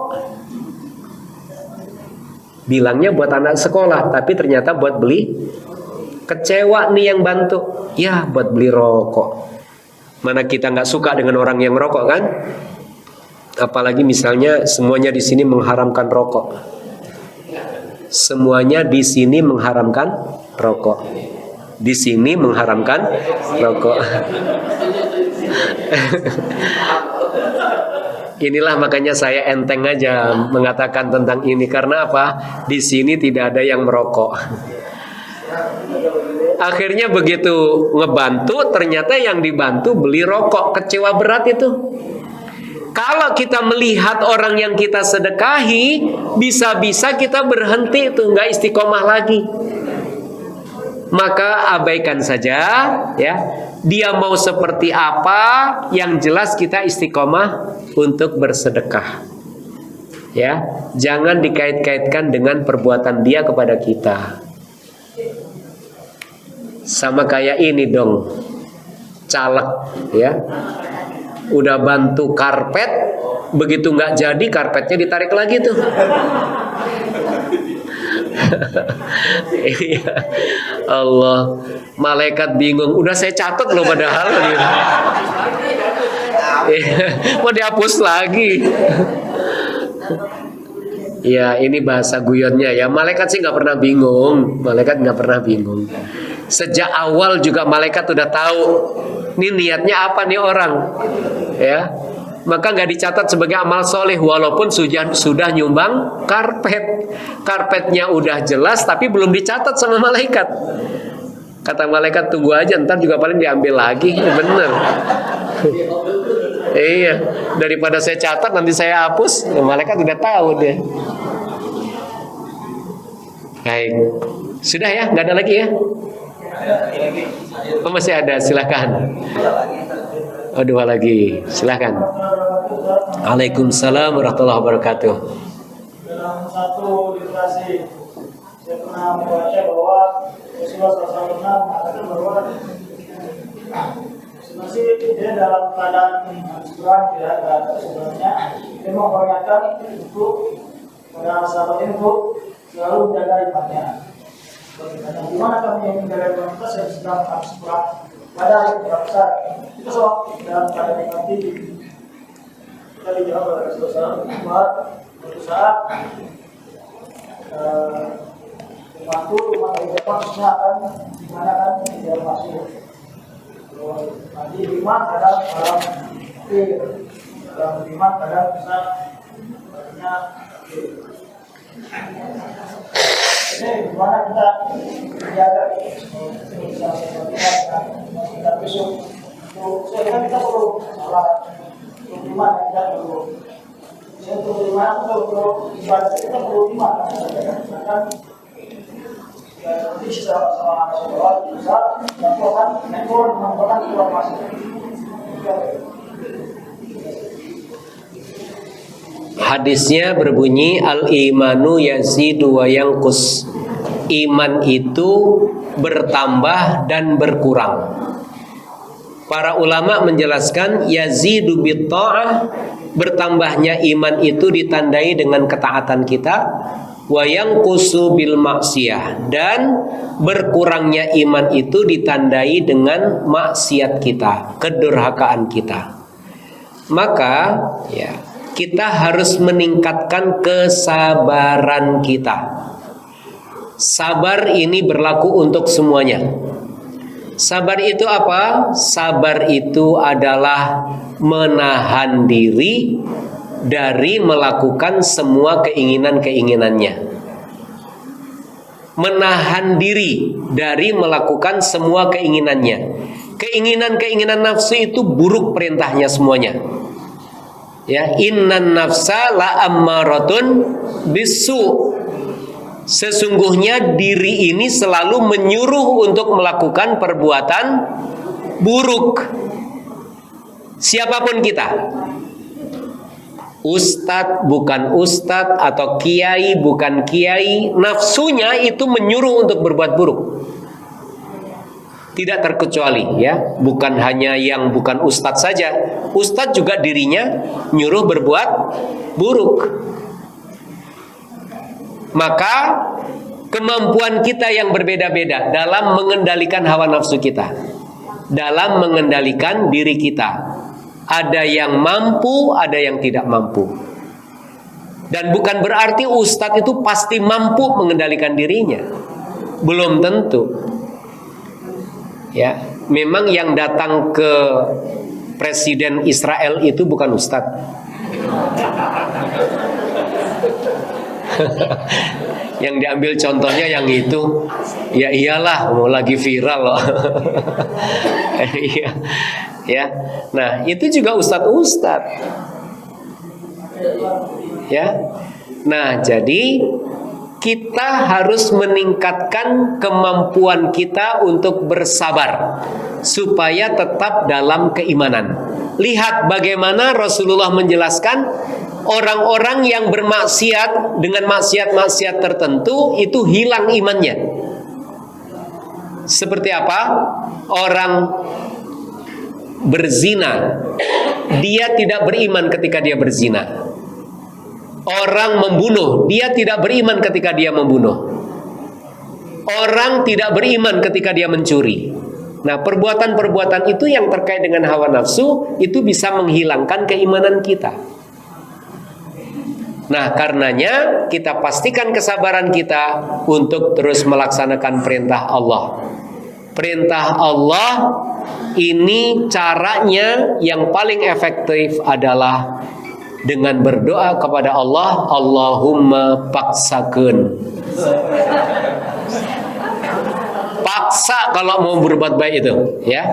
Bilangnya buat anak sekolah, tapi ternyata buat beli. Kecewa nih yang bantu, ya buat beli rokok. Mana kita nggak suka dengan orang yang merokok kan? Apalagi misalnya semuanya di sini mengharamkan rokok. Semuanya di sini mengharamkan rokok. Di sini mengharamkan rokok. Inilah makanya saya enteng aja mengatakan tentang ini, karena apa? Di sini tidak ada yang merokok. Akhirnya begitu ngebantu, ternyata yang dibantu beli rokok. Kecewa berat itu. Kalau kita melihat orang yang kita sedekahi, bisa-bisa kita berhenti itu, nggak istiqomah lagi. Maka abaikan saja, ya. Dia mau seperti apa, yang jelas kita istiqomah untuk bersedekah. Ya, jangan dikait-kaitkan dengan perbuatan dia kepada kita. Sama kayak ini dong, caleg, ya. udah bantu karpet, begitu nggak jadi karpetnya ditarik lagi tuh. Iya, Allah, malaikat bingung. Udah saya catat loh padahal gitu. Mau dihapus lagi. Ya, ini bahasa guyonnya ya. Malaikat sih nggak pernah bingung. Malaikat nggak pernah bingung. Sejak awal juga malaikat udah tahu ini niatnya apa nih orang, ya. Maka nggak dicatat sebagai amal soleh walaupun sudah nyumbang karpet. Karpetnya udah jelas tapi belum dicatat sama malaikat. Kata malaikat tunggu aja, ntar juga paling diambil lagi. Bener. Iya, daripada saya catat nanti saya hapus, malaikat udah tahu deh. Baik, sudah ya, nggak ada lagi ya? Oh, masih ada, silakan. Oh, dua lagi, silakan. Waalaikumsalam warahmatullahi wabarakatuh. Dalam satu literasi saya pernah membaca bahwa Rasulullah SAW mengatakan bahwa masih dia dalam keadaan kurang tidak ada sebenarnya dia mengingatkan untuk pada sahabat ini untuk selalu menjaga imannya. Gimana kami menjaga iman kita yang sedang habis kurang pada yang besar itu soal dalam keadaan iman tinggi. Kita dijawab oleh Rasulullah buat suatu saat membantu rumah dari Jepang semua akan dimana kan dia masuk. Nanti iman kadang dalam iman kadang bisa ini gimana kita menjaga kita besok saya kita perlu salah untuk iman kita perlu saya perlu iman untuk ibadah kita perlu iman kan nanti sama sholat bisa melakukan ekor melakukan keluar masuk. Hadisnya berbunyi al-imanu yazidu wa yanqus. Iman itu bertambah dan berkurang. Para ulama menjelaskan yazidu bitta'ah, bertambahnya iman itu ditandai dengan ketaatan kita, wa yanqusu bil maksiyah, dan berkurangnya iman itu ditandai dengan maksiat kita, kedurhakaan kita. Maka ya, kita harus meningkatkan kesabaran kita. Sabar ini berlaku untuk semuanya. Sabar itu apa? Sabar itu adalah menahan diri dari melakukan semua keinginan-keinginannya. Menahan diri dari melakukan semua keinginannya. Keinginan-keinginan nafsu itu buruk perintahnya semuanya. Ya, innan nafsa la ammaratun bisu. Sesungguhnya diri ini selalu menyuruh untuk melakukan perbuatan buruk. Siapapun kita, ustadz bukan ustadz atau kiai bukan kiai, nafsunya itu menyuruh untuk berbuat buruk. Tidak terkecuali ya, bukan hanya yang bukan ustadz saja. Ustadz juga dirinya nyuruh berbuat buruk. Maka kemampuan kita yang berbeda-beda dalam mengendalikan hawa nafsu kita, dalam mengendalikan diri kita. Ada yang mampu, ada yang tidak mampu. Dan bukan berarti ustadz itu pasti mampu mengendalikan dirinya. Belum tentu. Ya, memang yang datang ke presiden Israel itu bukan ustadz. Yang diambil contohnya yang itu. Ya iyalah, mau lagi viral loh. Iya. Ya. Nah, itu juga ustadz-ustadz. Ya. Nah, jadi kita harus meningkatkan kemampuan kita untuk bersabar supaya tetap dalam keimanan. Lihat bagaimana Rasulullah menjelaskan orang-orang yang bermaksiat dengan maksiat-maksiat tertentu itu hilang imannya. Seperti apa? Orang berzina, dia tidak beriman ketika dia berzina. Orang membunuh, dia tidak beriman ketika dia membunuh. Orang tidak beriman ketika dia mencuri. Nah, perbuatan-perbuatan itu yang terkait dengan hawa nafsu itu bisa menghilangkan keimanan kita. Nah, karenanya kita pastikan kesabaran kita untuk terus melaksanakan perintah Allah. Perintah Allah ini caranya yang paling efektif adalah dengan berdoa kepada Allah, Allahumma paksakeun. Paksa kalau mau berbuat baik itu, ya.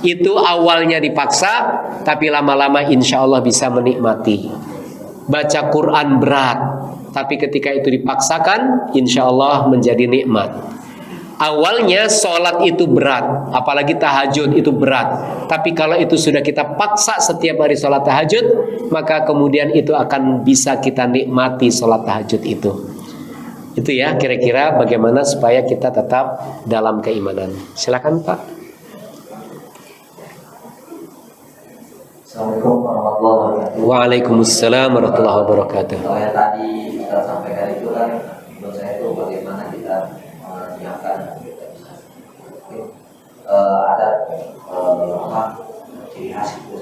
Itu awalnya dipaksa, tapi lama-lama insya Allah bisa menikmati. Baca Quran berat, tapi ketika itu dipaksakan, insya Allah menjadi nikmat. Awalnya sholat itu berat, apalagi tahajud itu berat. Tapi kalau itu sudah kita paksa setiap hari sholat tahajud, maka kemudian itu akan bisa kita nikmati sholat tahajud itu. Itu ya kira-kira bagaimana supaya kita tetap dalam keimanan. Silakan Pak. Assalamualaikum warahmatullahi wabarakatuh. Waalaikumsalam warahmatullahi wabarakatuh. Kalau yang tadi kita sampaikan itu kan menurut saya itu bagaimana kita menyiapkan ada ciri khas itu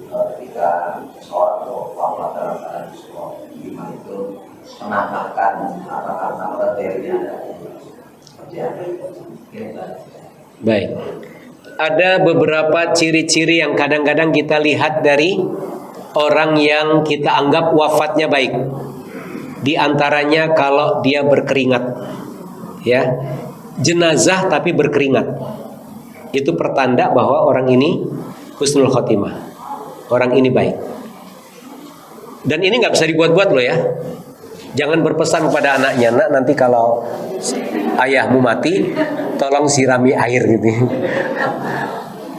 ketika seorang atau Allah dalam keadaan sebuah iman itu menambahkan kata-kata materinya ada. Baik. Ada beberapa ciri-ciri yang kadang-kadang kita lihat dari orang yang kita anggap wafatnya baik. Di antaranya kalau dia berkeringat, ya, jenazah tapi berkeringat, itu pertanda bahwa orang ini husnul khotimah, orang ini baik. Dan ini nggak bisa dibuat-buat loh ya. Jangan berpesan kepada anaknya, nak nanti kalau ayahmu mati, tolong sirami air gitu.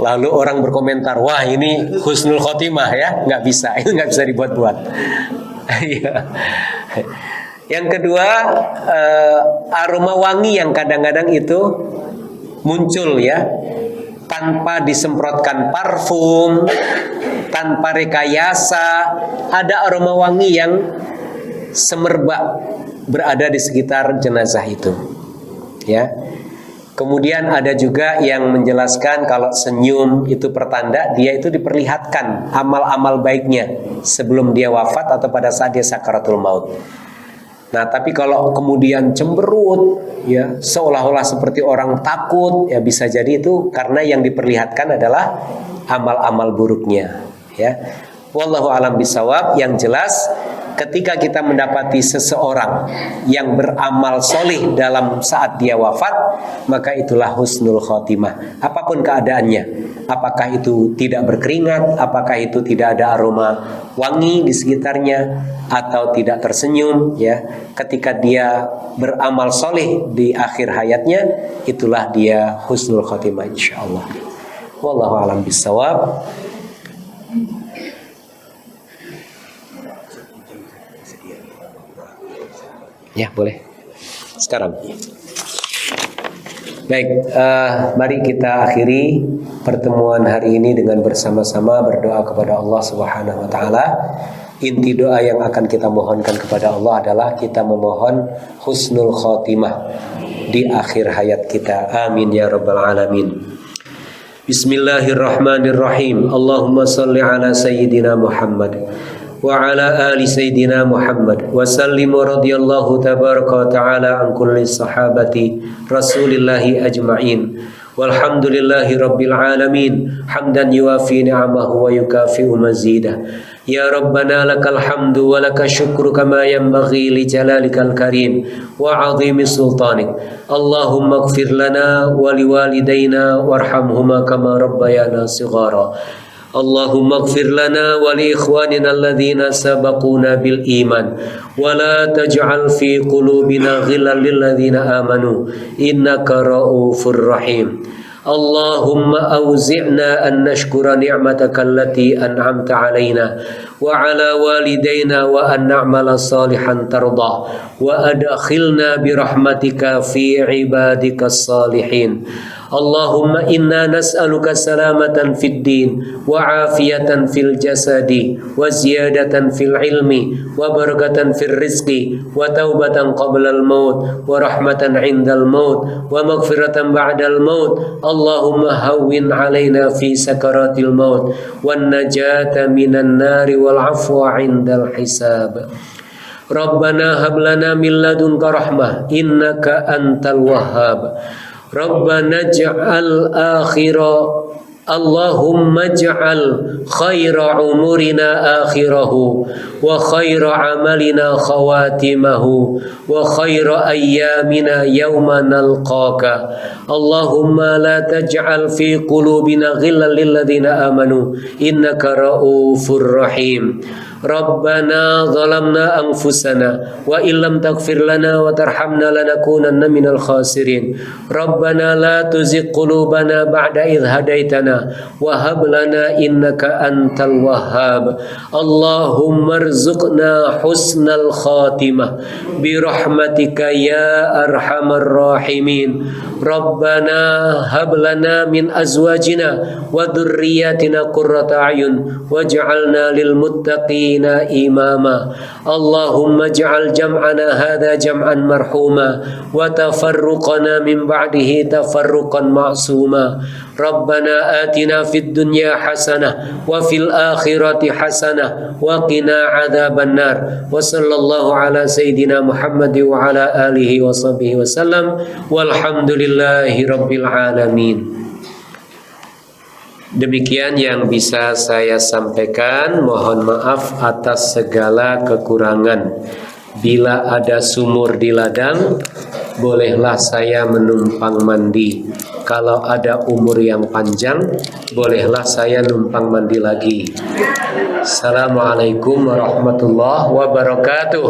Lalu orang berkomentar, wah ini husnul khotimah ya, nggak bisa, itu nggak bisa dibuat-buat. Yang kedua, aroma wangi yang kadang-kadang itu muncul ya, tanpa disemprotkan parfum, tanpa rekayasa, ada aroma wangi yang semerbak berada di sekitar jenazah itu, ya. Kemudian ada juga yang menjelaskan kalau senyum itu pertanda dia itu diperlihatkan amal-amal baiknya sebelum dia wafat atau pada saat dia sakaratul maut. Nah, tapi kalau kemudian cemberut, ya seolah-olah seperti orang takut, ya bisa jadi itu karena yang diperlihatkan adalah amal-amal buruknya, ya. Wallahu alam bisawab. Yang jelas ketika kita mendapati seseorang yang beramal solih dalam saat dia wafat, maka itulah husnul khotimah. Apapun keadaannya, apakah itu tidak berkeringat, apakah itu tidak ada aroma wangi di sekitarnya, atau tidak tersenyum, ya, ketika dia beramal solih di akhir hayatnya, itulah dia husnul khotimah insyaallah. Wallahu alam bisawab. Ya boleh sekarang. Baik, mari kita akhiri pertemuan hari ini dengan bersama-sama berdoa kepada Allah Subhanahu Wa Taala. Inti doa yang akan kita mohonkan kepada Allah adalah kita memohon husnul khotimah di akhir hayat kita. Amin ya rabbal alamin. Bismillahirrahmanirrahim. Allahumma salli ala sayyidina Muhammad wa ala ali sayyidina Muhammad wa sallim radhiyallahu tabaraka wa ta'ala an kulli sahabati rasulillahi ajma'in walhamdulillahi rabbil alamin hamdan yuafi ni'amahu wa yukafi'u mazidah. Ya Rabbana lakal hamdu wa laka syukru kama yanbaghi li jalalikal karim wa 'azimi sultanik. Allahumma ighfir lana wa liwalidayna warhamhuma kama rabbayana shighara. Allahumma ighfir lana wa li ikhwanina alladhina sabaquna bil iman wa la taj'al fi qulubina ghillan lil ladzina amanu innaka ra'ufur rahim. Allahumma awzi'na an nashkura ni'mataka allati an'amta 'alaina wa 'ala walidayna wa an na'mala salihan tarda wa adkhilna bi rahmatika fi ibadikas salihin. Allahumma inna nas'aluka salamatan fid din wa afiyatan fil jasadi wa ziyadatan fil ilmi wa barakatan fil rizqi wa taubatan qabla al maut wa rahmatan 'indal maut wa maghfiratan ba'dal maut. Allahumma hawwin 'alaina fi sakaratil maut wan najata minan nari wal 'afwa 'indal hisab. Rabbana hab lana min ladunka rahmah innaka antal wahhab. Rabbana ij'al Allahumma ij'al khaira umurina akhirahu wa khaira amalina khawatimahu wa khaira ayyamina yawma nalqaka. Allahumma la taj'al fi qulubina ghillan lil ladzina amanu innaka raufur rahim. Rabbana zalamna anfusana wa illam taghfir lana wa tarhamna lanakunanna minal khasirin. Rabbana la tuzigh qulubana ba'da idh hadaitana wa hab lana innaka antal wahhab. Allahumma arzuqna husnal khatimah bi rahmatika ya arhamar rahimin. Rabbana hab lana min azwajina wa dhurriyyatina qurrata a'yun waj'alna lil muttaqin imama. Allahumma ij'al jam'ana hadha jam'an marhuma wa tafarruqana min ba'dihi tafarruqan ma'suma. Rabbana atina fid dunya hasanah wa fil akhirati hasanah wa qina adzaban nar. Wa sallallahu ala sayidina Muhammad wa ala alihi wa sahbihi wasallam walhamdulillahi rabbil alamin. Demikian yang bisa saya sampaikan. Mohon maaf atas segala kekurangan. Bila ada sumur di ladang, bolehlah saya menumpang mandi. Kalau ada umur yang panjang, bolehlah saya numpang mandi lagi. Assalamualaikum warahmatullahi wabarakatuh.